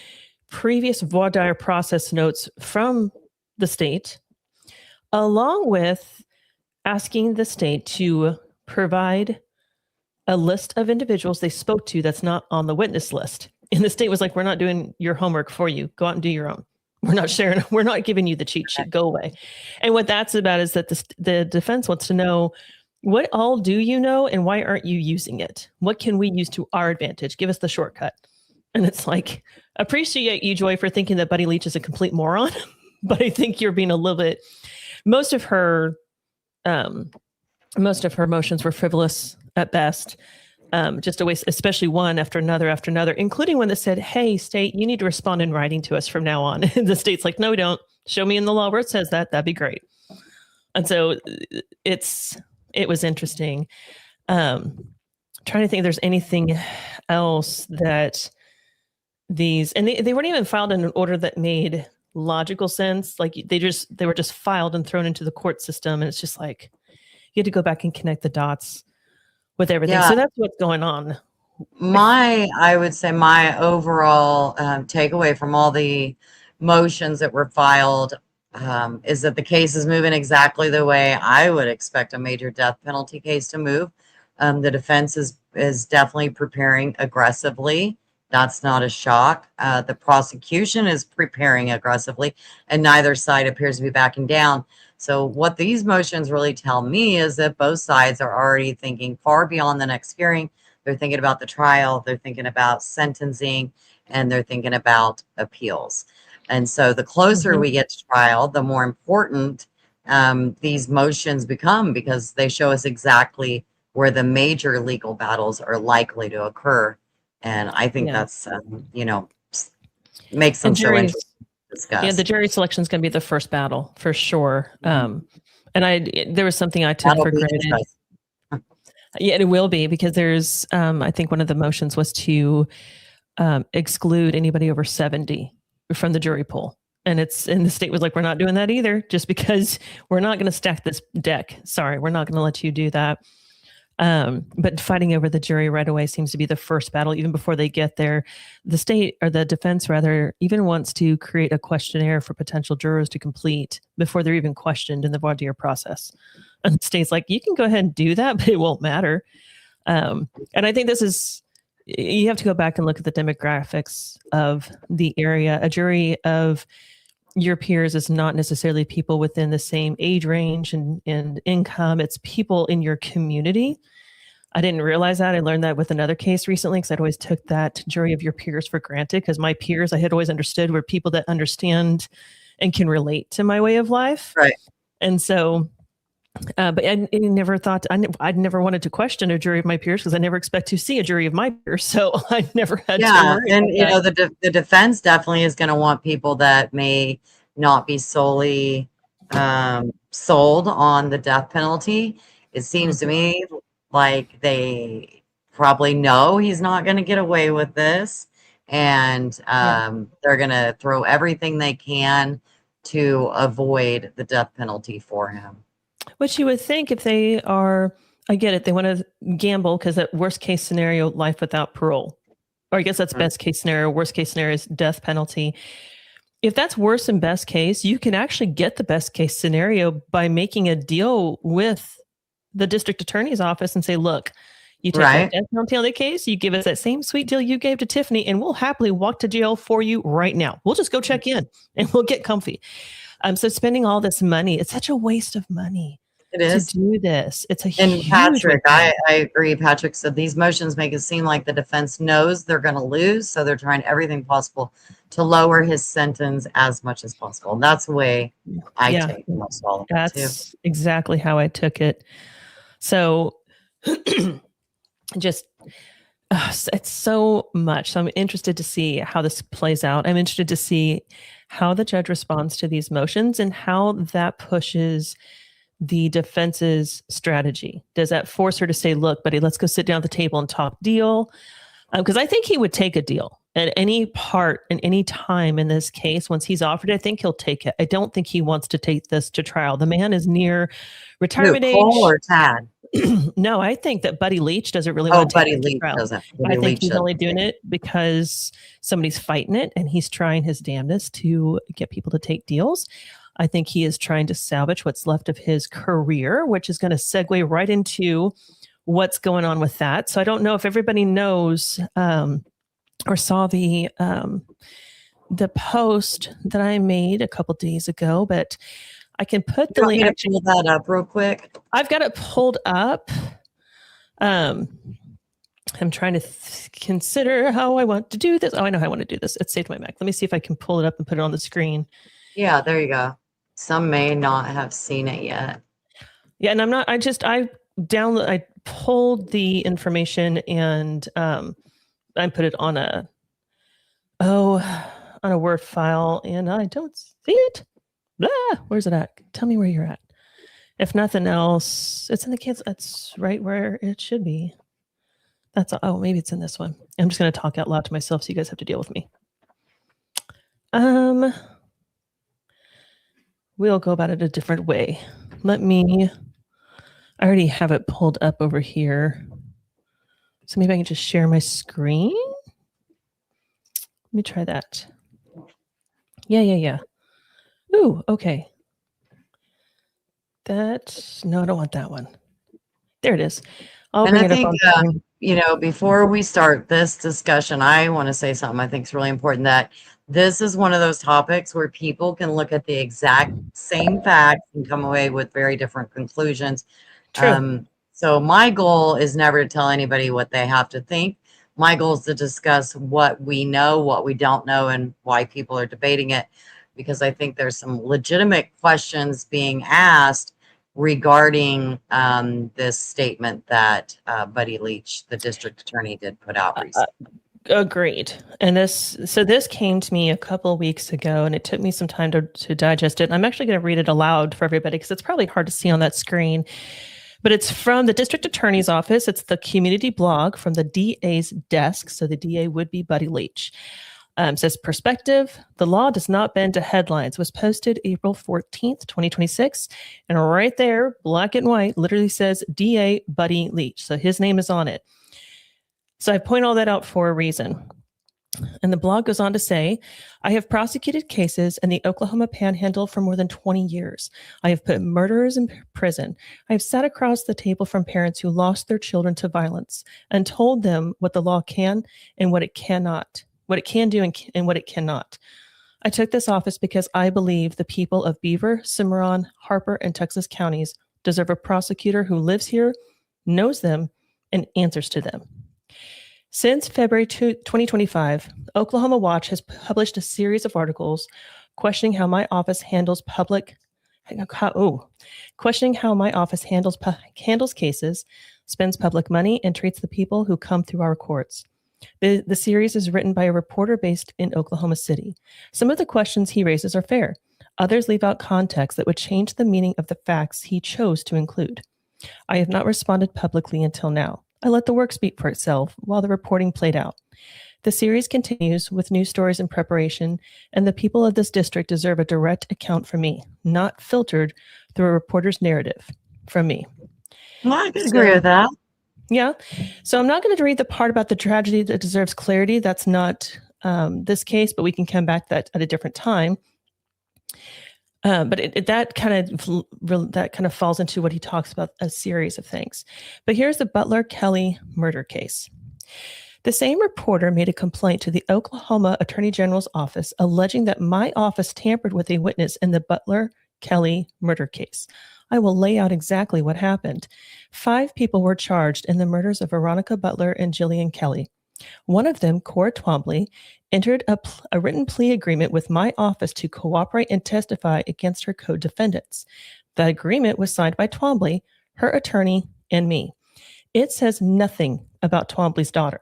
previous voir dire process notes from the state, along with asking the state to provide a list of individuals they spoke to that's not on the witness list. And the state was like, we're not doing your homework for you. Go out and do your own. We're not sharing. We're not giving you the cheat sheet. Go away. And what that's about is that the defense wants to know, what all do you know and why aren't you using it? What can we use to our advantage? Give us the shortcut. And it's like, appreciate you, Joy, for thinking that Buddy Leach is a complete moron. But I think you're being a little bit, most of her motions were frivolous at best. Just a waste, especially one after another, including one that said, hey, state, you need to respond in writing to us from now on. And the state's like, no, we don't. Show me in the law where it says that. That'd be great. And so it was interesting. Trying to think if there's anything else that these, and they weren't even filed in an order that made logical sense. Like they were just filed and thrown into the court system. And it's just like, you had to go back and connect the dots with everything. Yeah. So that's what's going on. I would say my overall takeaway from all the motions that were filed is that the case is moving exactly the way I would expect a major death penalty case to move. The defense is definitely preparing aggressively. That's not a shock. The prosecution is preparing aggressively, and neither side appears to be backing down. So what these motions really tell me is that both sides are already thinking far beyond the next hearing. They're thinking about the trial, they're thinking about sentencing, and they're thinking about appeals. And so the closer we get to trial, the more important these motions become, because they show us exactly where the major legal battles are likely to occur. And I think that's, makes them so interesting. Discuss. Yeah, the jury selection is going to be the first battle for sure. And there was something I took for granted. Yeah, it will be, because there's, I think one of the motions was to exclude anybody over 70 from the jury pool. And the state was like, we're not doing that either, just because we're not going to stack this deck. Sorry, we're not going to let you do that. But fighting over the jury right away seems to be the first battle, even before they get there. The state, or the defense rather, even wants to create a questionnaire for potential jurors to complete before they're even questioned in the voir dire process. And the state's like, you can go ahead and do that, but it won't matter. And I think you have to go back and look at the demographics of the area. A jury of your peers is not necessarily people within the same age range and income. It's people in your community. I didn't realize that. I learned that with another case recently, because I'd always took that jury of your peers for granted, because my peers, I had always understood, were people that understand and can relate to my way of life. Right. And so, but I never thought, I'd never wanted to question a jury of my peers, because I never expect to see a jury of my peers. So I never had to worry about that. The defense definitely is going to want people that may not be solely sold on the death penalty. It seems to me like they probably know he's not going to get away with this, and they're going to throw everything they can to avoid the death penalty for him. Which you would think, if they are, I get it, they want to gamble, because that worst case scenario, life without parole. Or I guess that's best case scenario. Worst case scenario is death penalty. If that's worse than best case, you can actually get the best case scenario by making a deal with the district attorney's office and say, look, you take that death penalty on the case, you give us that same sweet deal you gave to Tiffany, and we'll happily walk to jail for you right now. We'll just go check in and we'll get comfy. So spending all this money, it's such a waste of money. It to is. do this. It's a And huge Patrick, win. I agree. Patrick said these motions make it seem like the defense knows they're going to lose, so they're trying everything possible to lower his sentence as much as possible. And that's the way I Yeah, take most all of it too. that's exactly how I took it. So just it's so much. So I'm interested to see how this plays out. I'm interested to see how the judge responds to these motions and how that pushes the defense's strategy. Does that force her to say, look, buddy, let's go sit down at the table and talk deal? Because I think he would take a deal at any part and any time in this case. Once he's offered it, I think he'll take it. I don't think he wants to take this to trial. The man is near retirement age. Cole or Tad? No, I think that Buddy Leach doesn't really Oh, want to take Buddy it to Leach trial. doesn't. I think he's only doing it because somebody's fighting it and he's trying his damnedest to get people to take deals. I think he is trying to salvage what's left of his career, which is going to segue right into what's going on with that. So I don't know if everybody knows or saw the post that I made a couple days ago, but I can put the link. Pull that up real quick. I've got it pulled up. I'm trying to consider how I want to do this. Oh, I know how I want to do this. It's saved my Mac. Let me see if I can pull it up and put it on the screen. Yeah, there you go. Some may not have seen it yet. Yeah, and I pulled the information and I put it on a Word file and I don't see it. Where's it at? Tell me where you're at. If nothing else, it's in the kids. That's right where it should be. Maybe it's in this one. I'm just going to talk out loud to myself so you guys have to deal with me. We'll go about it a different way. I already have it pulled up over here. So maybe I can just share my screen. Let me try that. Yeah. Ooh, okay. No, I don't want that one. There it is. I'll bring it up on screen. Before we start this discussion, I want to say something I think is really important, that this is one of those topics where people can look at the exact same facts and come away with very different conclusions. True. So my goal is never to tell anybody what they have to think. My goal is to discuss what we know, what we don't know, and why people are debating it, because I think there's some legitimate questions being asked regarding this statement that Buddy Leach, the district attorney, did put out recently. Agreed. And this came to me a couple of weeks ago, and it took me some time to digest it. And I'm actually going to read it aloud for everybody because it's probably hard to see on that screen. But it's from the district attorney's office. It's the community blog from the DA's desk. So the DA would be Buddy Leach. Says perspective, the law does not bend to headlines, was posted April 14th, 2026. And right there, black and white, literally says DA Buddy Leach. So his name is on it. So I point all that out for a reason. And the blog goes on to say, I have prosecuted cases in the Oklahoma Panhandle for more than 20 years. I have put murderers in prison. I have sat across the table from parents who lost their children to violence and told them what the law can and what it cannot, what it can do and what it cannot. I took this office because I believe the people of Beaver, Cimarron, Harper, and Texas counties deserve a prosecutor who lives here, knows them, and answers to them. Since February 2025, Oklahoma Watch has published a series of articles questioning how my office handles cases, spends public money, and treats the people who come through our courts. The series is written by a reporter based in Oklahoma City. Some of the questions he raises are fair. Others leave out context that would change the meaning of the facts he chose to include. I have not responded publicly until now. I let the work speak for itself while the reporting played out. The series continues with new stories in preparation, and the people of this district deserve a direct account from me, not filtered through a reporter's narrative from me. Well, I can agree with that. Yeah. So I'm not going to read the part about the tragedy that deserves clarity. That's not this case, but we can come back to that at a different time. But that kind of falls into what he talks about, a series of things. But here's the Butler Kelly murder case. The same reporter made a complaint to the Oklahoma Attorney General's office alleging that my office tampered with a witness in the Butler Kelly murder case. I will lay out exactly what happened. 5 people were charged in the murders of Veronica Butler and Gillian Kelly. One of them, Cora Twombly, entered a written plea agreement with my office to cooperate and testify against her co-defendants. The agreement was signed by Twombly, her attorney, and me. It says nothing about Twombly's daughter.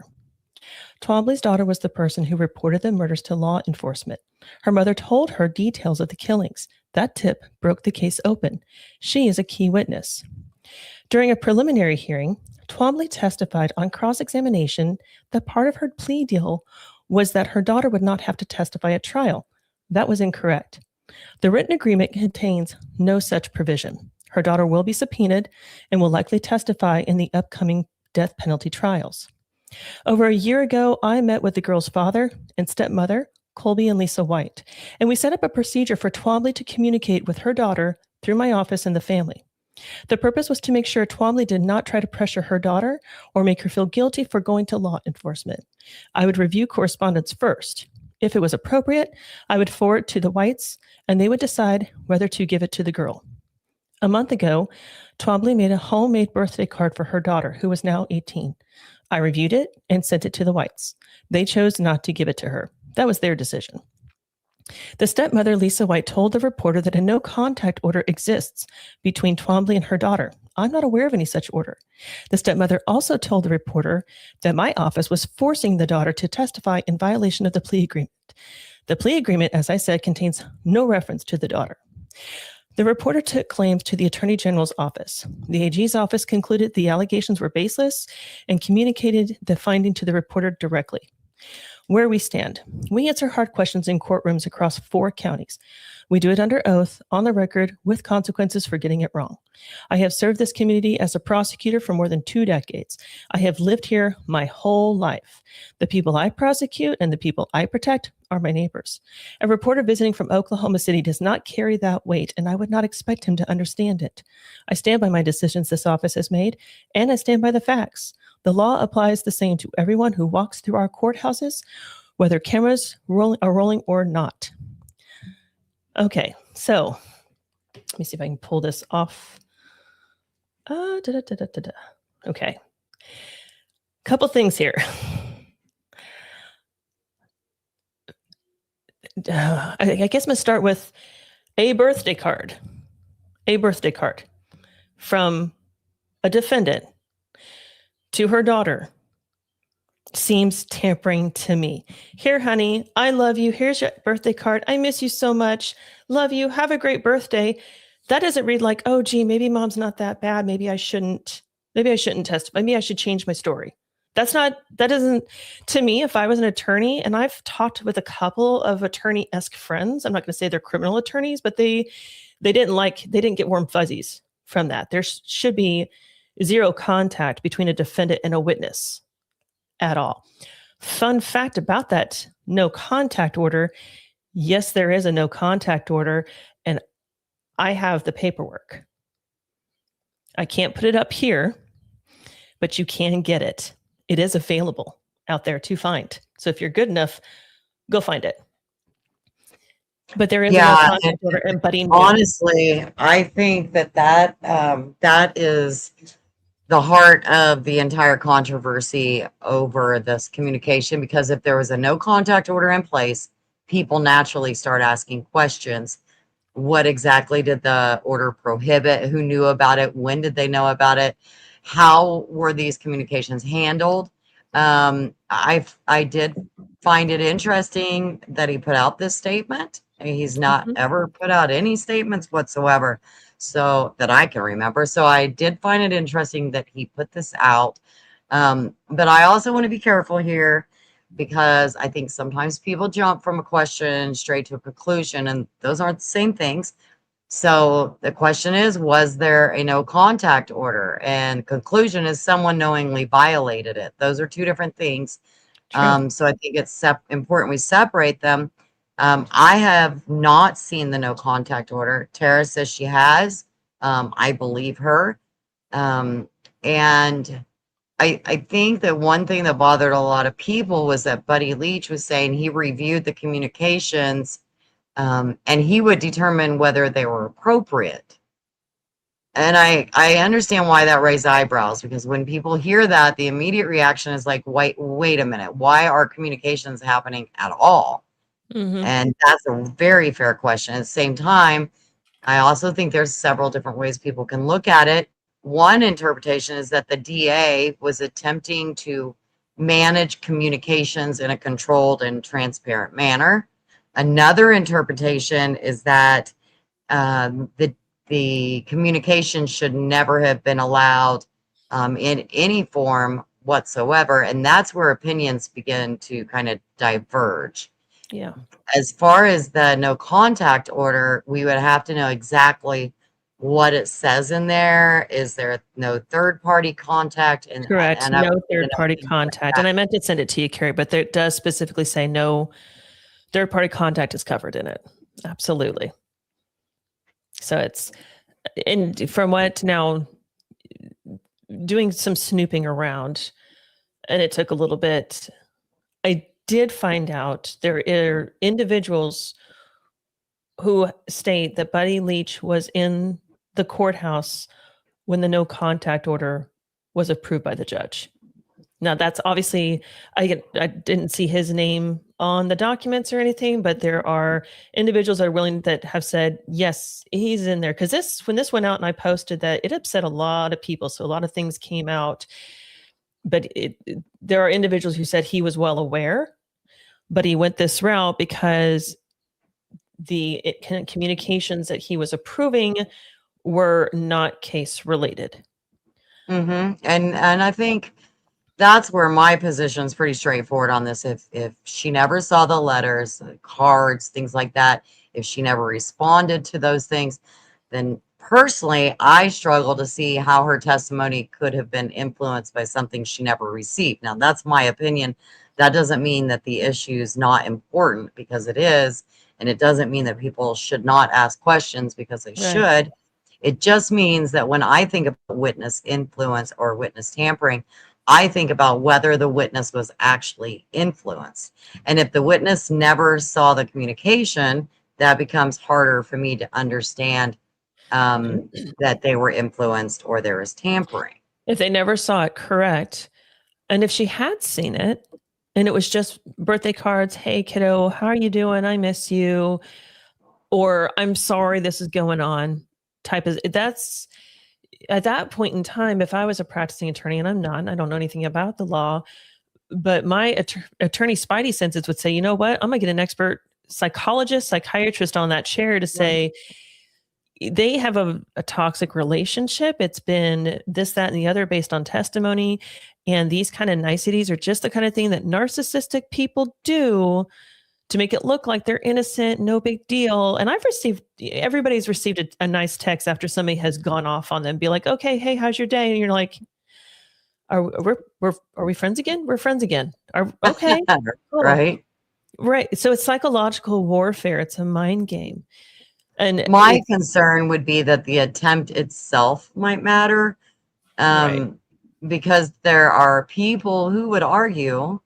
Twombly's daughter was the person who reported the murders to law enforcement. Her mother told her details of the killings. That tip broke the case open. She is a key witness. During a preliminary hearing, Twombly testified on cross-examination that part of her plea deal was that her daughter would not have to testify at trial. That was incorrect. The written agreement contains no such provision. Her daughter will be subpoenaed and will likely testify in the upcoming death penalty trials. Over a year ago, I met with the girl's father and stepmother, Colby and Lisa White, and we set up a procedure for Twombly to communicate with her daughter through my office and the family. The purpose was to make sure Twombly did not try to pressure her daughter or make her feel guilty for going to law enforcement. I would review correspondence first. If it was appropriate, I would forward it to the Whites, and they would decide whether to give it to the girl. A month ago, Twombly made a homemade birthday card for her daughter, who was now 18. I reviewed it and sent it to the Whites. They chose not to give it to her. That was their decision. The stepmother, Lisa White, told the reporter that a no-contact order exists between Twombly and her daughter. I'm not aware of any such order. The stepmother also told the reporter that my office was forcing the daughter to testify in violation of the plea agreement. The plea agreement, as I said, contains no reference to the daughter. The reporter took claims to the Attorney General's office. The AG's office concluded the allegations were baseless and communicated the finding to the reporter directly. Where we stand. We answer hard questions in courtrooms across 4 counties. We do it under oath, on the record, with consequences for getting it wrong. I have served this community as a prosecutor for more than 2 decades. I have lived here my whole life. The people I prosecute and the people I protect are my neighbors. A reporter visiting from Oklahoma City does not carry that weight, and I would not expect him to understand it. I stand by my decisions this office has made, and I stand by the facts. The law applies the same to everyone who walks through our courthouses, whether cameras are rolling or not. Okay, so let me see if I can pull this off. Okay, couple things here. I guess I'm gonna start with a birthday card. A birthday card from a defendant to her daughter seems tampering to me. Here, honey, I love you. Here's your birthday card. I miss you so much. Love you. Have a great birthday. That doesn't read like, oh, gee, maybe mom's not that bad. Maybe I shouldn't test. Maybe I should change my story. That doesn't, to me, if I was an attorney, and I've talked with a couple of attorney-esque friends, I'm not going to say they're criminal attorneys, but they didn't get warm fuzzies from that. There should be zero contact between a defendant and a witness at all. Fun fact about that no contact order. Yes, there is a no contact order, and I have the paperwork. I can't put it up here, but you can get it. It is available out there to find. So if you're good enough, go find it. But there is a no contact order embodying. Honestly, I think that is the heart of the entire controversy over this communication, because if there was a no contact order in place, people naturally start asking questions. What exactly did the order prohibit? Who knew about it? When did they know about it? How were these communications handled? I did find it interesting that he put out this statement. He's not ever put out any statements whatsoever, so that I can remember. So I did find it interesting that he put this out. But I also want to be careful here, because I think sometimes people jump from a question straight to a conclusion, and those aren't the same things. So the question is, was there a no contact order? And conclusion is someone knowingly violated it. Those are 2 different things. So I think it's important we separate them. I have not seen the no contact order. Tara says she has. I believe her. And I think that one thing that bothered a lot of people was that Buddy Leach was saying he reviewed the communications, and he would determine whether they were appropriate. And I understand why that raised eyebrows, because when people hear that, the immediate reaction is like, wait a minute, why are communications happening at all? Hmm. And that's a very fair question. At the same time, I also think there's several different ways people can look at it. One interpretation is that the DA was attempting to manage communications in a controlled and transparent manner. Another interpretation is that the communication should never have been allowed in any form whatsoever, and that's where opinions begin to kind of diverge. Yeah. As far as the no contact order, we would have to know exactly what it says in there. Is there no third party contact? Correct. And I No would need to third know party things like contact. that. And I meant to send it to you, Carrie, but it does specifically say no third party contact is covered in it. Absolutely. So it's, and from what now, doing some snooping around, and it took a little bit, I did find out there are individuals who state that Buddy Leach was in the courthouse when the no contact order was approved by the judge. Now, that's obviously, I didn't see his name on the documents or anything, but there are individuals that are willing, that have said, yes, he's in there. Because when this went out and I posted that, it upset a lot of people. So a lot of things came out. But there are individuals who said he was well aware, but he went this route because the communications that he was approving were not case related. And I think that's where my position is pretty straightforward on this. If she never saw the letters, cards, things like that, if she never responded to those things, then personally, I struggle to see how her testimony could have been influenced by something she never received. Now, that's my opinion. That doesn't mean that the issue is not important, because it is, and it doesn't mean that people should not ask questions, because they Right. should. It just means that when I think about witness influence or witness tampering, I think about whether the witness was actually influenced. And if the witness never saw the communication, that becomes harder for me to understand that they were influenced or there was tampering. If they never saw it, correct. And if she had seen it and it was just birthday cards, hey, kiddo, how are you doing? I miss you. Or I'm sorry this is going on type of, that's at that point in time, if I was a practicing attorney, and I'm not, and I don't know anything about the law, but my attorney spidey senses would say, you know what, I'm going to get an expert psychologist, psychiatrist on that chair to say, they have a toxic relationship. It's been this, that, and the other based on testimony. And these kind of niceties are just the kind of thing that narcissistic people do to make it look like they're innocent, no big deal. And everybody's received a nice text after somebody has gone off on them, be like, okay, hey, how's your day? And you're like, are we friends again? We're friends again. Okay. Cool. Right. Right. So it's psychological warfare. It's a mind game. And my concern would be that the attempt itself might matter, right. because there are people who would argue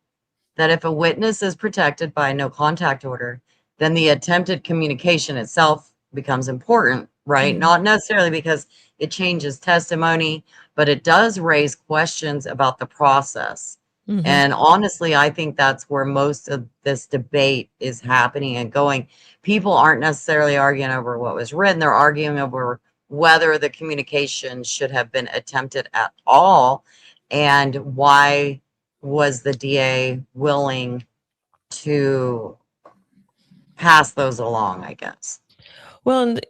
that if a witness is protected by a no contact order, then the attempted communication itself becomes important, right? Not necessarily because it changes testimony, but it does raise questions about the process. And honestly, I think that's where most of this debate is happening and going. People aren't necessarily arguing over what was written. They're arguing over whether the communication should have been attempted at all, and why was the DA willing to pass those along, I guess. Well, and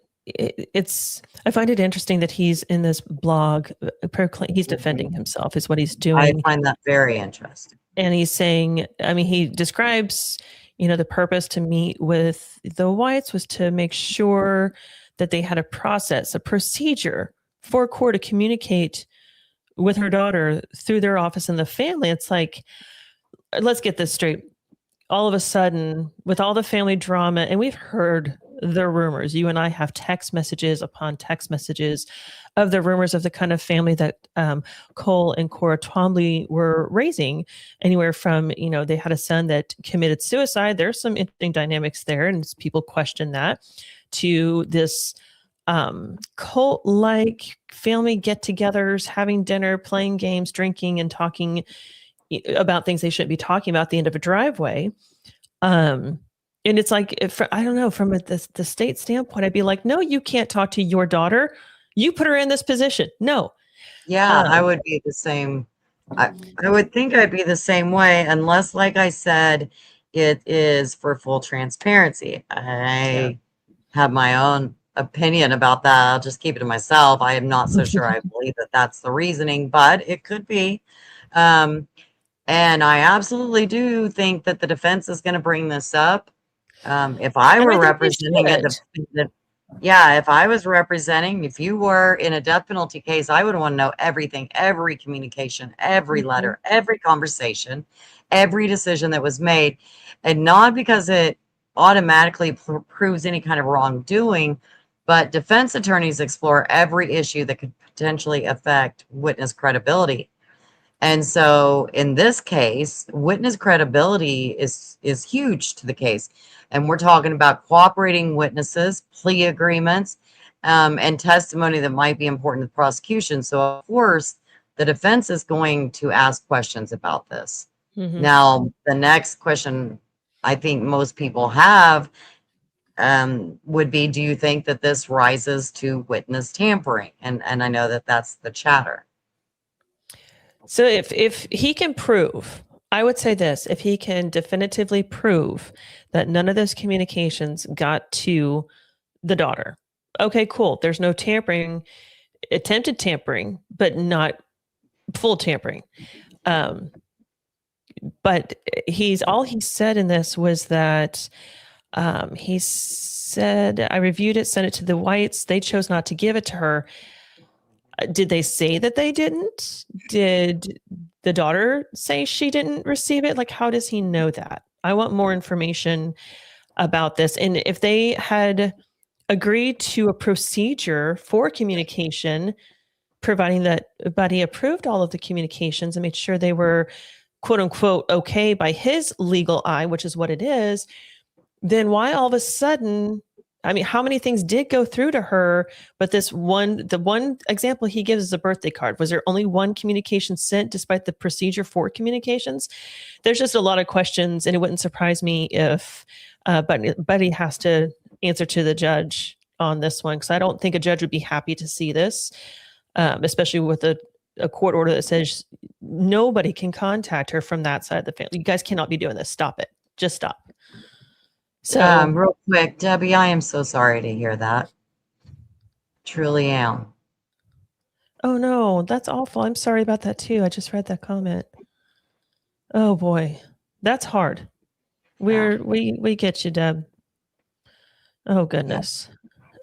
I find it interesting that he's in this blog, he's defending himself is what he's I doing. find that very interesting. And he's saying, I mean, he describes, the purpose to meet with the Whites was to make sure that they had a process, a procedure for Core to communicate with her daughter through their office and the family. It's like, let's get this straight. All of a sudden, with all the family drama, and we've heard the rumors, you and I have text messages upon text messages of the rumors of the kind of family that Cole and Cora Twombly were raising, anywhere from, they had a son that committed suicide. There's some interesting dynamics there, and people question that, to this cult-like family get-togethers, having dinner, playing games, drinking, and talking about things they shouldn't be talking about at the end of a driveway. And it's like, if I don't know, from the state standpoint, I'd be like, no, you can't talk to your daughter. You put her in this position. No. Yeah, I would be the same. I would think I'd be the same way, unless, like I said, it is for full transparency. I have my own opinion about that. I'll just keep it to myself. I am not so sure I believe that that's the reasoning, but it could be. And I absolutely do think that the defense is going to bring this up. If I And were I think they representing a should. defendant, yeah, if I was representing, if you were in a death penalty case, I would want to know everything, every communication, every letter, every conversation, every decision that was made. And not because it automatically proves any kind of wrongdoing, but defense attorneys explore every issue that could potentially affect witness credibility. And so in this case, witness credibility is huge to the case. And we're talking about cooperating witnesses, plea agreements, and testimony that might be important to the prosecution. So of course, the defense is going to ask questions about this. Now, the next question I think most people have would be, do you think that this rises to witness tampering? And I know that that's the chatter. So if he can prove, I would say this, if he can definitively prove that none of those communications got to the daughter, okay, cool. There's no tampering, attempted tampering, but not full tampering. But all he said in this was that he said, I reviewed it, sent it to the Whites. They chose not to give it to her. Did they say that they didn't? Did the daughter say she didn't receive it? Like, how does he know that? I want more information about this. And if they had agreed to a procedure for communication, providing that Buddy approved all of the communications and made sure they were quote unquote okay by his legal eye, which is what it is, then why all of a sudden, I mean, how many things did go through to her? But the one example he gives is a birthday card. Was there only one communication sent despite the procedure for communications? There's just a lot of questions, and it wouldn't surprise me if Buddy has to answer to the judge on this one, because I don't think a judge would be happy to see this, especially with a court order that says nobody can contact her from that side of the family. You guys cannot be doing this. Stop it. Just stop. So real quick, Debbie, I am so sorry to hear that. Truly am. oh no, that's awful. I'm sorry about that too. I just read that comment. Oh boy, that's hard. We get you, Deb. Oh goodness.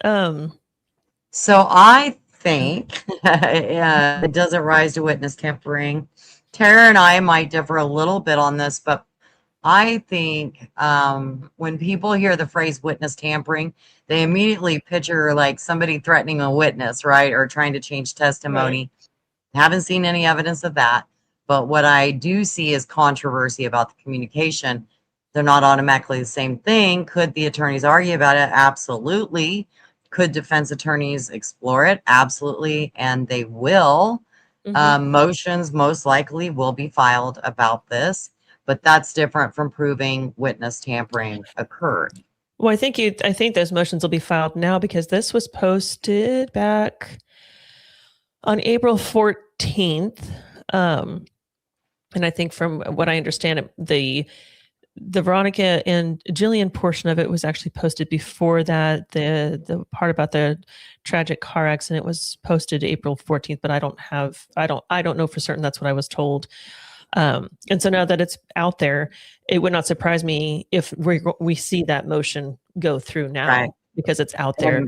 So I think it doesn't rise to witness tampering. Tara and I might differ a little bit on this, but I think when people hear the phrase witness tampering, they immediately picture like somebody threatening a witness, right? Or trying to change testimony. Right. Haven't seen any evidence of that. But what I do see is controversy about the communication. They're not automatically the same thing. Could the attorneys argue about it? Absolutely. Could defense attorneys explore it? Absolutely. And they will. Motions most likely will be filed about this. But that's different from proving witness tampering occurred. Well, I think those motions will be filed now, because this was posted back on April 14th. And I think from what I understand, the Veronica and Jillian portion of it was actually posted before that. The part about the tragic car accident was posted April 14th, but I don't know for certain. That's what I was told. And so now that it's out there, it would not surprise me if we see that motion go through now, right, because it's out there.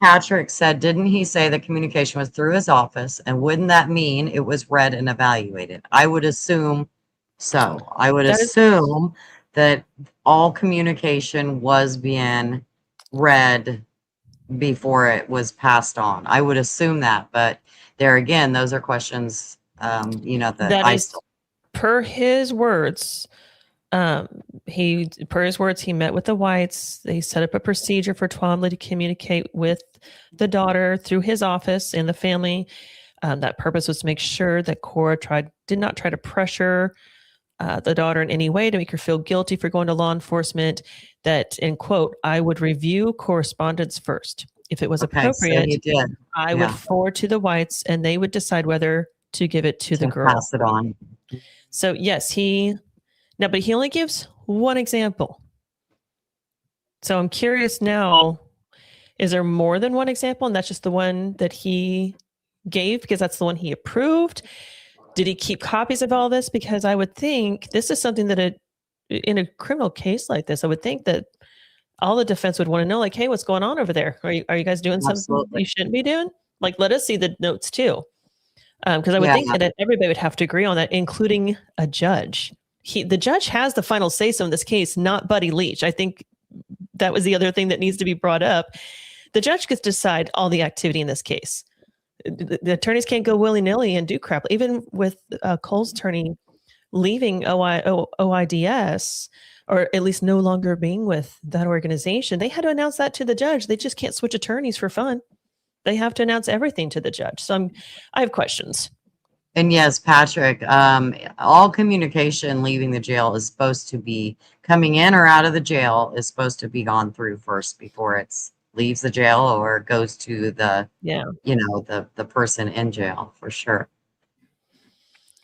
Patrick said, didn't he say the communication was through his office? And wouldn't that mean it was read and evaluated? I would assume so. I would assume that all communication was being read before it was passed on. I would assume that, but there again, those are questions, that I still. Per his words, He, per his words, he met with the Whites. They set up a procedure for Twombly to communicate with the daughter through his office and the family. That purpose was to make sure that Cora did not try to pressure the daughter in any way to make her feel guilty for going to law enforcement. That, in quote, I would review correspondence first. If it was Okay, so appropriate, he did. I would forward to the Whites and they would decide whether to give it to the girl. Pass it on. So yes, but he only gives one example. So I'm curious now, is there more than one example? And that's just the one that he gave because that's the one he approved? Did he keep copies of all this? Because I would think this is something that in a criminal case like this, I would think that all the defense would want to know, like, hey, what's going on over there? Are you guys doing something you shouldn't be doing? Like, let us see the notes too. Because I would think that everybody would have to agree on that, including a judge. The judge has the final say-so in this case, not Buddy Leach. I think that was the other thing that needs to be brought up. The judge gets to decide all the activity in this case. The attorneys can't go willy-nilly and do crap. Even with Cole's attorney leaving OIDS, or at least no longer being with that organization, they had to announce that to the judge. They just can't switch attorneys for fun. They have to announce everything to the judge. So I have questions. And yes, Patrick, all communication leaving the jail is supposed to be coming in or out of the jail is supposed to be gone through first before it leaves the jail or goes to the, the person in jail for sure.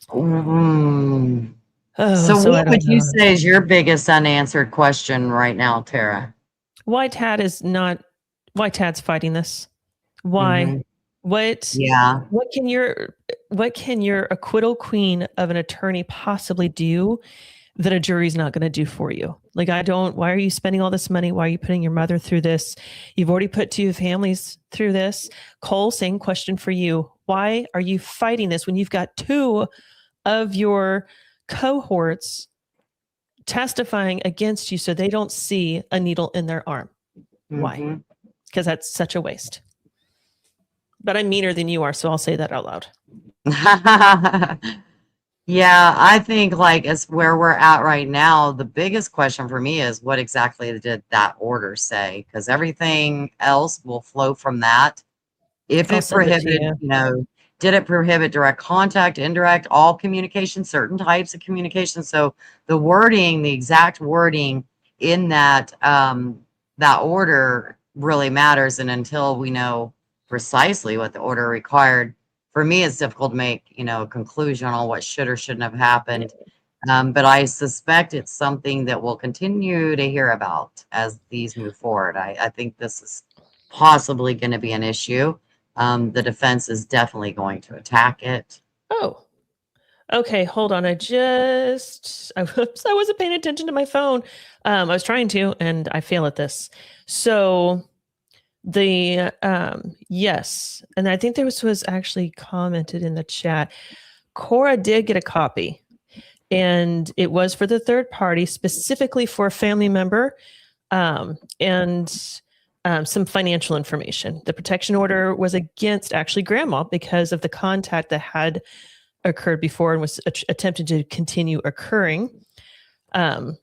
Mm. So what would you say is your biggest unanswered question right now, Tara? Why Tad's fighting this? Why? Mm-hmm. What can your acquittal queen of an attorney possibly do that a jury's not going to do for you? Like, why are you spending all this money? Why are you putting your mother through this? You've already put 2 families through this. Cole, same question for you. Why are you fighting this when you've got 2 of your cohorts testifying against you so they don't see a needle in their arm? Why? Because that's such a waste. But I'm meaner than you are, so I'll say that out loud. Yeah, I think like as where we're at right now, the biggest question for me is what exactly did that order say? Because everything else will flow from that. If it prohibited, did it prohibit direct contact, indirect, all communication, certain types of communication? So the wording, the exact wording in that that order really matters. And until we know precisely what the order required, for me, it's difficult to make, a conclusion on what should or shouldn't have happened. But I suspect it's something that we'll continue to hear about as these move forward. I think this is possibly going to be an issue. The defense is definitely going to attack it. Oh, okay. Hold on. I wasn't paying attention to my phone. I was trying to, and I fail at this. So yes. And I think was actually commented in the chat. Cora did get a copy and it was for the third party, specifically for a family member, and some financial information. The protection order was against actually grandma because of the contact that had occurred before and was attempted to continue occurring. And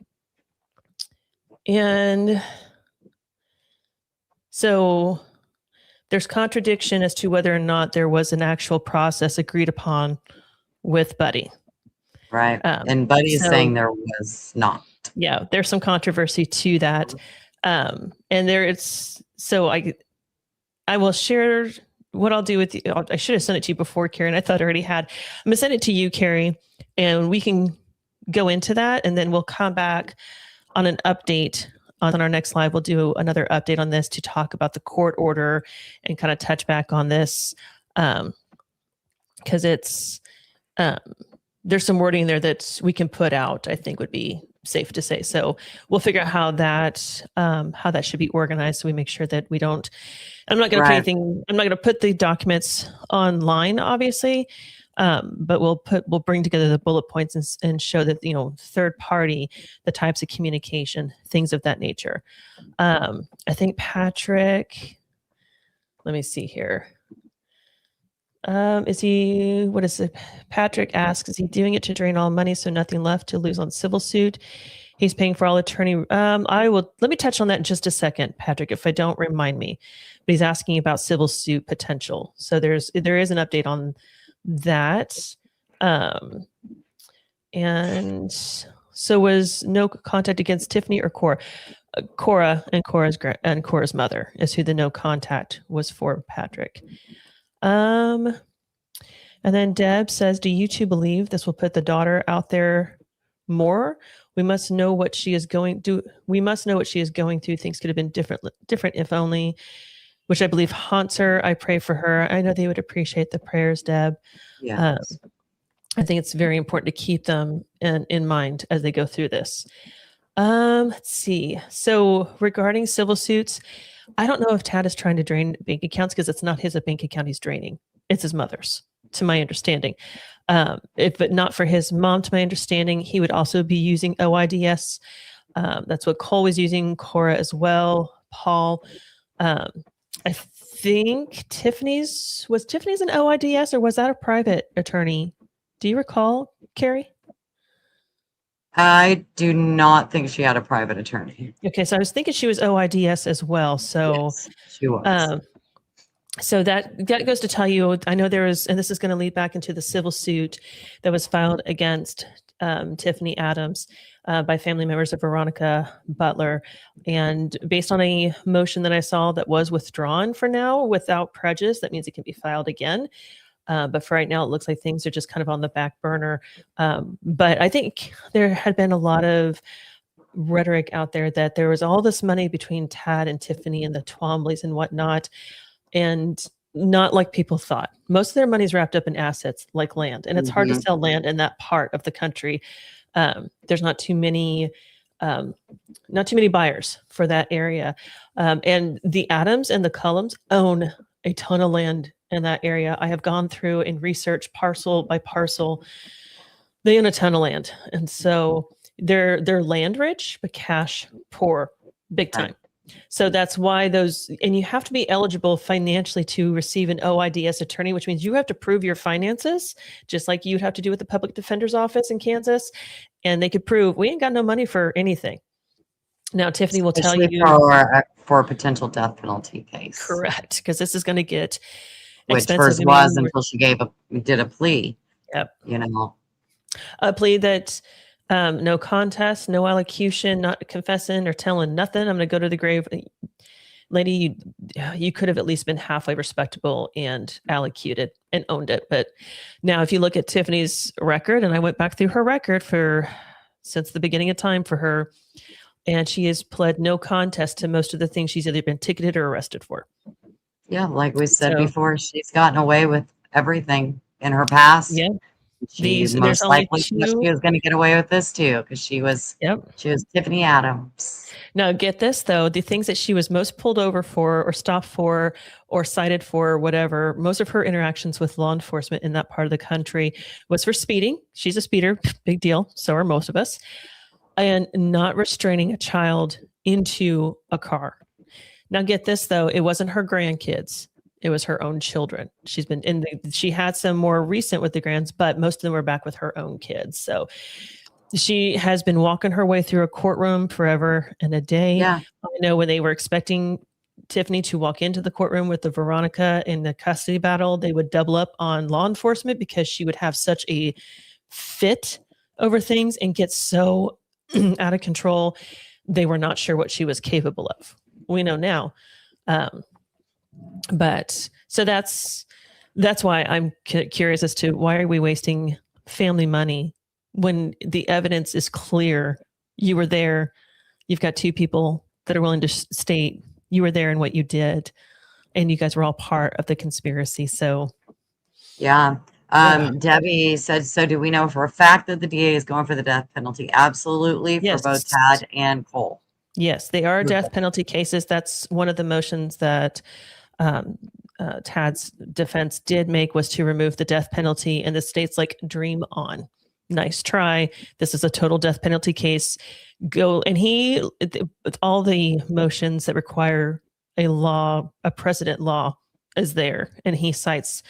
so there's contradiction as to whether or not there was an actual process agreed upon with Buddy. Right. And Buddy is saying there was not. Yeah, there's some controversy to that. And I will share what I'll do with you. I should have sent it to you before, Carrie, and I thought I already had. I'm going to send it to you, Carrie, and we can go into that, and then we'll come back on an update. On our next live, we'll do another update on this to talk about the court order and kind of touch back on this, because there's some wording there that we can put out, I think would be safe to say. So we'll figure out how that should be organized, so we make sure that we don't. I'm not going to put anything. I'm not going to put the documents online, obviously, but we'll bring together the bullet points and show that third party, the types of communication, things of that nature. I think Patrick. Let me see here. Is he, what is it? Patrick asks, is he doing it to drain all money so nothing left to lose on civil suit? He's paying for all attorney. Let me touch on that in just a second, Patrick, if I don't, remind me. But he's asking about civil suit potential. So there is an update on that. And so was no contact against Tiffany or Cora? Cora and Cora's mother is who the no contact was for, Patrick. And then Deb says, do you two believe this will put the daughter out there more? We must know what she is going through. Things could have been different if only, which I believe haunts her. I pray for her. I know they would appreciate the prayers, Deb. Yes. I think it's very important to keep them in mind as they go through this. Let's see. So regarding civil suits, I don't know if Tad is trying to drain bank accounts because it's not his bank account he's draining. It's his mother's, to my understanding. But not for his mom, to my understanding, he would also be using OIDS. That's what Cole was using, Cora as well, Paul. I think Tiffany's an OIDS, or was that a private attorney? Do you recall, Carrie? I do not think she had a private attorney. Okay, so I was thinking she was OIDS as well. So yes, she was. So that goes to tell you, I know there is, and this is going to lead back into the civil suit that was filed against Tiffany Adams by family members of Veronica Butler. And based on a motion that I saw that was withdrawn for now without prejudice, that means it can be filed again. But for right now, it looks like things are just kind of on the back burner. But I think there had been a lot of rhetoric out there that there was all this money between Tad and Tiffany and the Twombleys and whatnot. And not like people thought. Most of their money is wrapped up in assets like land, and it's hard to sell land in that part of the country. There's not too many buyers for that area. And the Adams and the Cullums own a ton of land in that area. I have gone through and researched parcel by parcel. They own a ton of land, and so they're land rich but cash poor, big time. So that's why and you have to be eligible financially to receive an OIDS attorney, which means you have to prove your finances, just like you'd have to do with the public defender's office in Kansas. And they could prove we ain't got no money for anything. Now, Tiffany will tell you for a potential death penalty case. Correct, because this is going to get which expensive. First was until she did a plea. Yep. A plea that no contest, no allocution, not confessing or telling nothing. I'm going to go to the grave. Lady, you could have at least been halfway respectable and allocated and owned it. But now if you look at Tiffany's record, and I went back through her record since the beginning of time for her, and she has pled no contest to most of the things she's either been ticketed or arrested for. Yeah, like we said before, she's gotten away with everything in her past. Yeah. She most likely she was going to get away with this too, because she was Tiffany Adams. Now get this though, the things that she was most pulled over for or stopped for or cited for or whatever, most of her interactions with law enforcement in that part of the country was for speeding. She's a speeder, big deal. So are most of us. And not restraining a child into a car. Now get this though, it wasn't her grandkids. It was her own children. She had some more recent with the grands, but most of them were back with her own kids. So she has been walking her way through a courtroom forever and a day. Yeah. I know when they were expecting Tiffany to walk into the courtroom with the Veronica in the custody battle, they would double up on law enforcement because she would have such a fit over things and get so out of control. They were not sure what she was capable of. We know now. But so that's why I'm curious as to why are we wasting family money when the evidence is clear. You were there. You've got two people that are willing to state you were there and what you did, and you guys were all part of the conspiracy. So, yeah. Debbie said, so do we know for a fact that the DA is going for the death penalty? Absolutely. Yes. For both Tad and Cole. Yes, they are death penalty cases. That's one of the motions that Tad's defense did make, was to remove the death penalty, and the state's like, dream on. Nice try. This is a total death penalty case. Go. And all the motions that require a precedent law is there. And he cites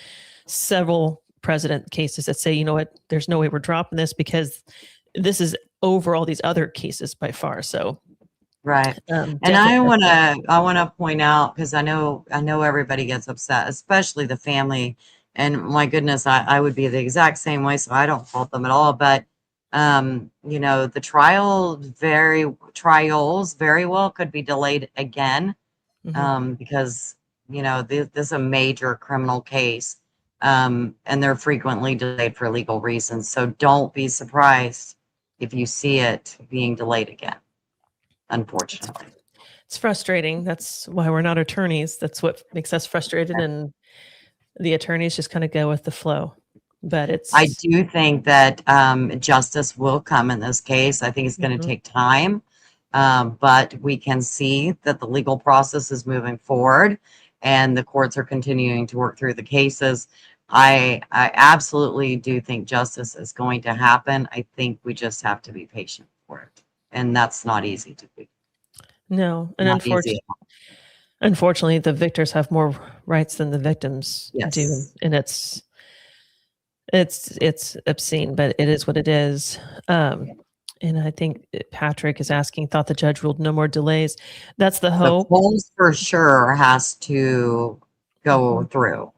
several precedent cases that say, you know what, there's no way we're dropping this because this is over all these other cases by far. So Right. And definitely. I wanna point out, because I know everybody gets upset, especially the family. And my goodness, I would be the exact same way, so I don't fault them at all. But you know, the trials very well could be delayed again, because you know, this is a major criminal case. And they're frequently delayed for legal reasons. So don't be surprised if you see it being delayed again, unfortunately. It's frustrating. That's why we're not attorneys. That's what makes us frustrated, and the attorneys just kind of go with the flow. But I it's do think that justice will come in this case. I think it's going to mhm. take time, but we can see that the legal process is moving forward and the courts are continuing to work through the cases. I absolutely do think justice is going to happen. I think we just have to be patient for it. And that's not easy to do. No, and Not easy. unfortunately, the victors have more rights than the victims do, Yes. and it's obscene, but it is what it is. And I think Patrick is asking, thought the judge ruled no more delays. That's the So hope. Coles for sure has to go Mhm. through.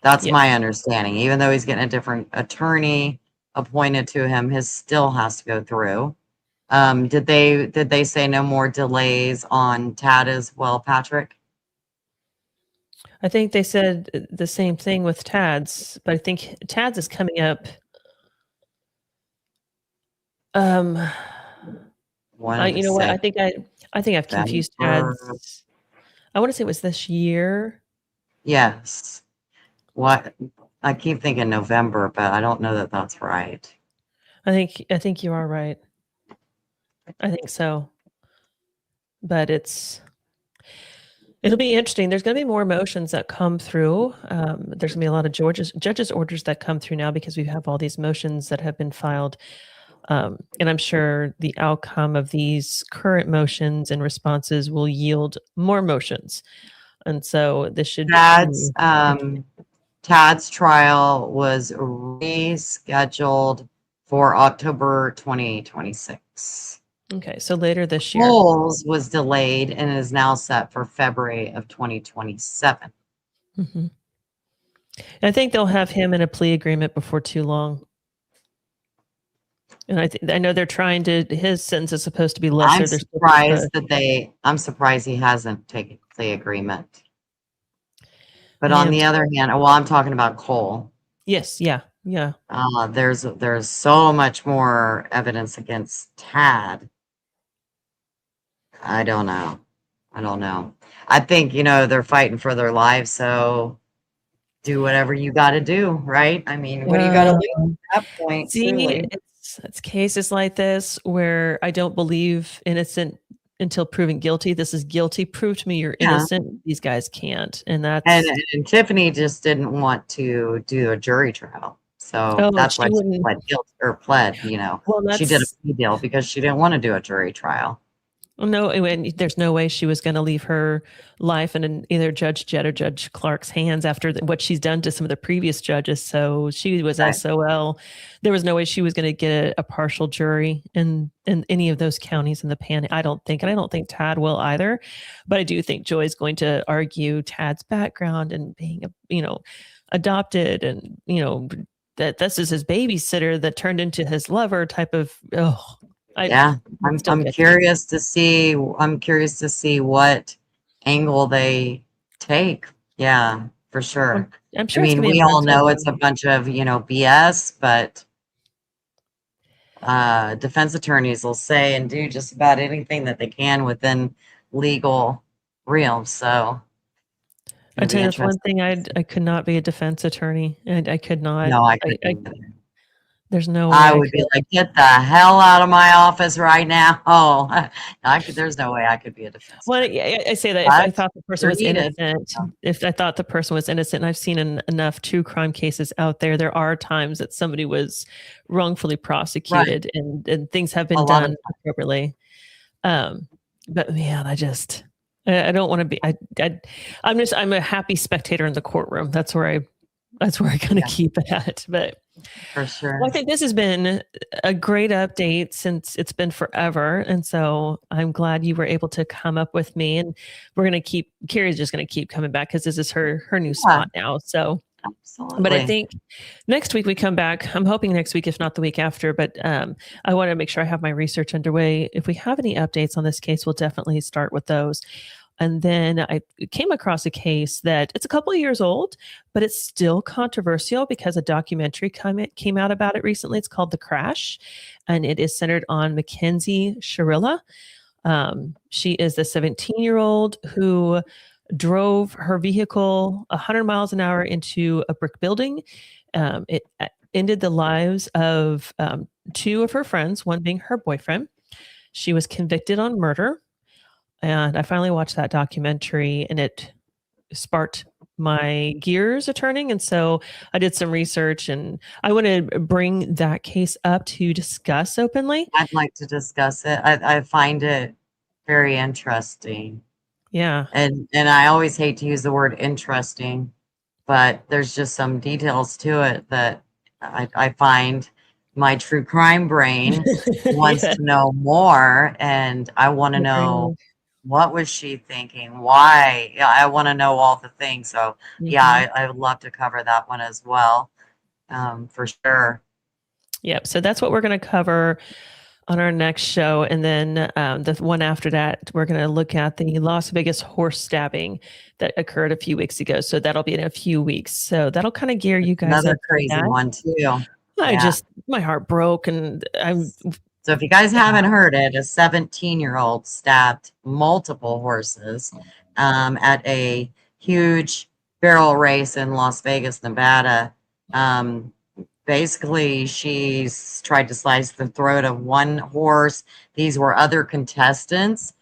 That's Yeah, my understanding. Even though he's getting a different attorney appointed to him, his still has to go through. Did they say no more delays on Tad as well, Patrick? I think they said the same thing with Tad's, but I think Tad's is coming up. Um, Wanted to you know what? say I think I've confused November. Tad's. I want to say it was this year. Yes. What? I keep thinking November, but I don't know that that's right. I think you are right. I think so. But it'll be interesting. There's going to be more motions that come through. There's going to be a lot of judges orders that come through now because we have all these motions that have been filed. And I'm sure the outcome of these current motions and responses will yield more motions. And so this should Tad's be Tad's trial was rescheduled for October 2026. okay. So later this year. Coles was delayed and is now set for February of 2027. Mhm. I think they'll have him in a plea agreement before too long. And I know they're trying to. His sentence is supposed to be lesser. They're still going to push. I'm surprised he hasn't taken the agreement. But I on am the other too. hand, well, I'm talking about Cole. Yes. Yeah. Yeah. There's so much more evidence against Tad. I don't know. I don't know. I think, you know, they're fighting for their lives, so do whatever you got to do, right? I mean, what do you got to Uh, lose at that point, See, truly? it's cases like this where I don't believe innocent until proven guilty. This is guilty. Prove to me you're Yeah. innocent. These guys can't. And And, that's and Tiffany just didn't want to do a jury trial. So oh, that's she why she wouldn't. pled guilty or pled, you know, Well, she did a that's plea deal because she didn't want to do a jury trial. no, and there's no way she was going to leave her life in either Judge Jett or Judge Clark's hands after what she's done to some of the previous judges. So she was Right. SOL. There was no way she was going to get a partial jury in any of those counties in the pan. I don't think, and I don't think Tad will either. But I do think Joy's going to argue Tad's background and being adopted, and that this is his babysitter that turned into his lover type of. Yeah, It still I'm gets me. curious to see what angle they take. Yeah, for sure. I'm I sure it's mean, gonna be a we all mental know it's a one. bunch of, you know, BS, but defense attorneys will say and do just about anything that they can within legal realms. So I it'll be tell you, that's one interesting thing to see. I could not be a defense attorney, and I could not. No, I I couldn't either. there's no way I I would could. be like, get the hell out of my office right now. Oh, there's no way I could be a defense Well, attorney. I say that if I But thought the person you're was needed. innocent, if I thought the person was innocent, and I've seen enough true crime cases out there, there are times that somebody was wrongfully Right. prosecuted, and things have A been lot of done appropriately. Um, but man, I don't want to be. I'm a happy spectator in the courtroom. That's where That's where I kind of Yeah, keep it at. But for well, I sure. think this has been a great update since it's been forever. And so I'm glad you were able to come up with me. And we're going to keep, Carrie's just going to keep coming back because this is her new Yeah, spot now. So, but I absolutely. think next week we come back. I'm hoping next week, if not the week after. But I want to make sure I have my research underway. If we have any updates on this case, we'll definitely start with those. And then I came across a case that it's a couple of years old, but it's still controversial because a documentary came out about it recently. It's called The Crash, and it is centered on Mackenzie Sharilla. She is the 17-year-old who drove her vehicle 100 miles an hour into a brick building. It ended the lives of two of her friends, one being her boyfriend. She was convicted on murder. And I finally watched that documentary and it sparked my gears a turning. And so I did some research and I want to bring that case up to discuss openly. I'd like to discuss it. I find it very interesting. Yeah. And I always hate to use the word interesting, but there's just some details to it that I find my true crime brain wants Yeah. to know more, and I want to know Agreed. what was she thinking? Why? Yeah, I want to know all the things. So yeah, Mhm. I would love to cover that one as well, for sure. Yep. So that's what we're going to cover on our next show. And then the one after that, we're going to look at the Las Vegas horse stabbing that occurred a few weeks ago. So that'll be in a few weeks. So that'll kind of gear you guys Another up for crazy that. one too. Yeah. My heart broke and I'm, So if you guys haven't heard it, a 17-year-old stabbed multiple horses at a huge barrel race in Las Vegas, Nevada. Um, Basically, she's tried to slice the throat of one horse. These were other contestants.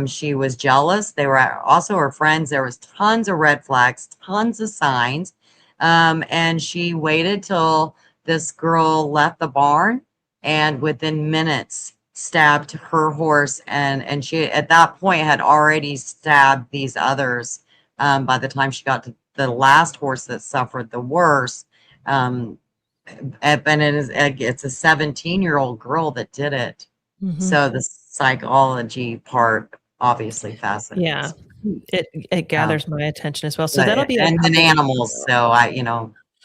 She was jealous. They were also her friends. There was tons of red flags, tons of signs. And she waited till this girl left the barn and within minutes stabbed her horse. And she, at that point, had already stabbed these others by the time she got to the last horse that suffered the worst. Um, and it's a 17-year-old girl that did it. Mhm. So the psychology part obviously Yeah, fascinates me. it Um, gathers my attention as well. So that'll but be a and then couple weeks animals. ago. So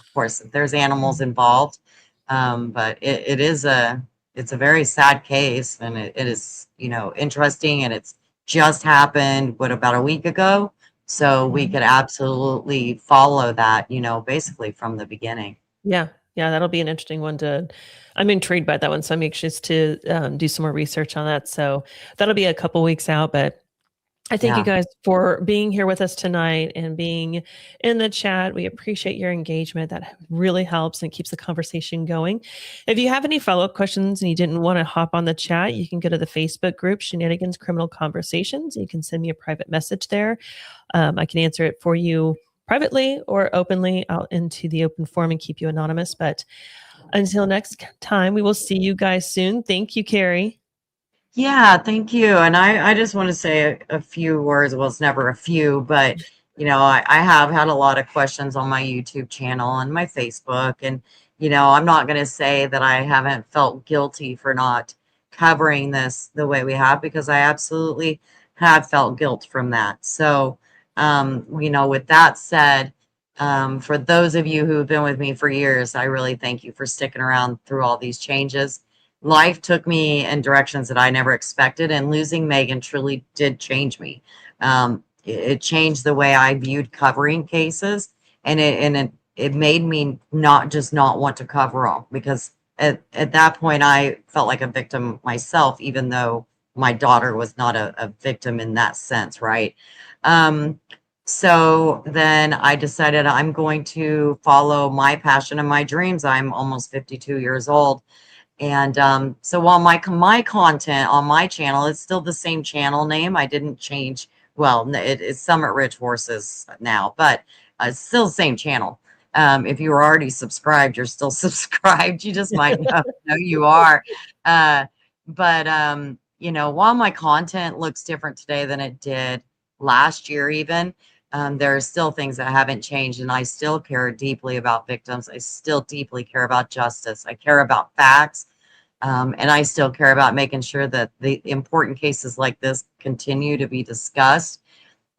of course, there's animals involved. But it's a very sad case, and it is interesting, and it's just happened about a week ago. So we Mhm. could absolutely follow that, basically from the beginning. Yeah, yeah, that'll be an interesting one to. I'm intrigued by that one, so I'm anxious to do some more research on that. So that'll be a couple weeks out, but I thank you Yeah. guys for being here with us tonight and being in the chat. We appreciate your engagement. That really helps and keeps the conversation going. If you have any follow-up questions and you didn't want to hop on the chat, you can go to the Facebook group, Shenanigans Criminal Conversations. You can send me a private message there. I can answer it for you privately or openly out into the open forum and keep you anonymous. But until next time, we will see you guys soon. Thank you, Carrie. Yeah, thank you. And I just want to say a few words. Well, it's never a few, but I have had a lot of questions on my YouTube channel and my Facebook. And, I'm not going to say that I haven't felt guilty for not covering this the way we have, because I absolutely have felt guilt from that. So, with that said, for those of you who have been with me for years, I really thank you for sticking around through all these changes. Life took me in directions that I never expected, and losing Megan truly did change me. It changed the way I viewed covering cases, and it made me not want to cover them, because at that point I felt like a victim myself, even though my daughter was not a victim in that sense, right? Um, so then I decided I'm going to follow my passion and my dreams. I'm almost 52 years old, and so while my content on my channel is still the same channel name, I didn't change. Well, it's Summit Ridge Horses now, but it's still the same channel. If you were already subscribed, you're still subscribed. You just might not know you are. Uh, but while my content looks different today than it did last year, even, there are still things that haven't changed, and I still care deeply about victims. I still deeply care about justice. I care about facts, and I still care about making sure that the important cases like this continue to be discussed.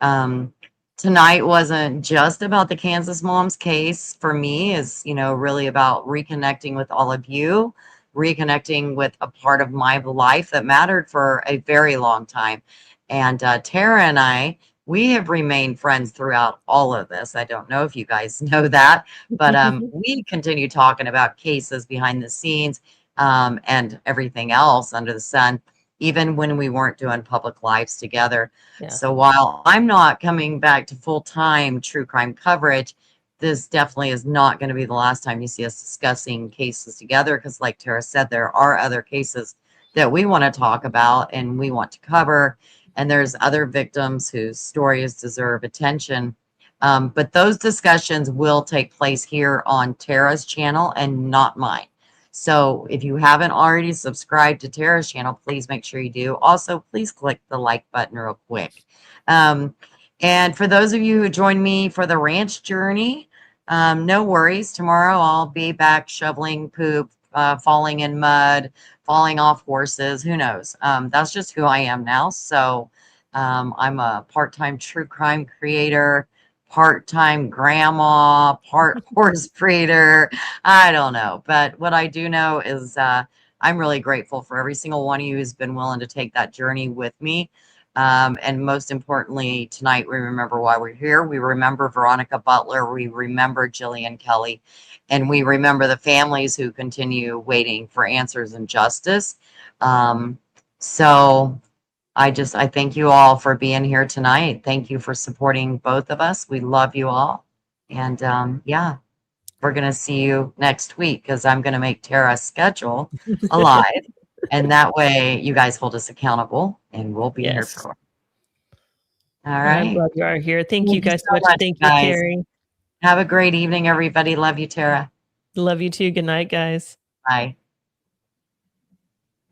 Um, Tonight wasn't just about the Kansas mom's case. For me, is really about reconnecting with all of you, reconnecting with a part of my life that mattered for a very long time. And Tara and I, we have remained friends throughout all of this. I don't know if you guys know that, but we continue talking about cases behind the scenes, and everything else under the sun, even when we weren't doing public lives together. Yeah. So while I'm not coming back to full-time true crime coverage, this definitely is not going to be the last time you see us discussing cases together, because like Tara said, there are other cases that we want to talk about and we want to cover. And there's other victims whose stories deserve attention. But those discussions will take place here on Tara's channel and not mine. So if you haven't already subscribed to Tara's channel, please make sure you do. Also, please click the like button real quick. And for those of you who joined me for the ranch journey, no worries. Tomorrow I'll be back shoveling poop, falling in mud, falling off horses. Who knows? That's just who I am now. So I'm a part-time true crime creator, part-time grandma, part horse breeder. I don't know. But what I do know is I'm really grateful for every single one of you who's been willing to take that journey with me. And most importantly, tonight, we remember why we're here. We remember Veronica Butler. We remember Jillian Kelly. And we remember the families who continue waiting for answers and justice. So I thank you all for being here tonight. Thank you for supporting both of us. We love you all. And yeah, we're going to see you next week, because I'm going to make Tara's schedule alive. And that way you guys hold us accountable, and we'll be here for it. All right. I'm glad you are here. Thank you guys so much. Thank you, guys. Carrie. Have a great evening, everybody. Love you, Tara. Love you too. Good night, guys. Bye.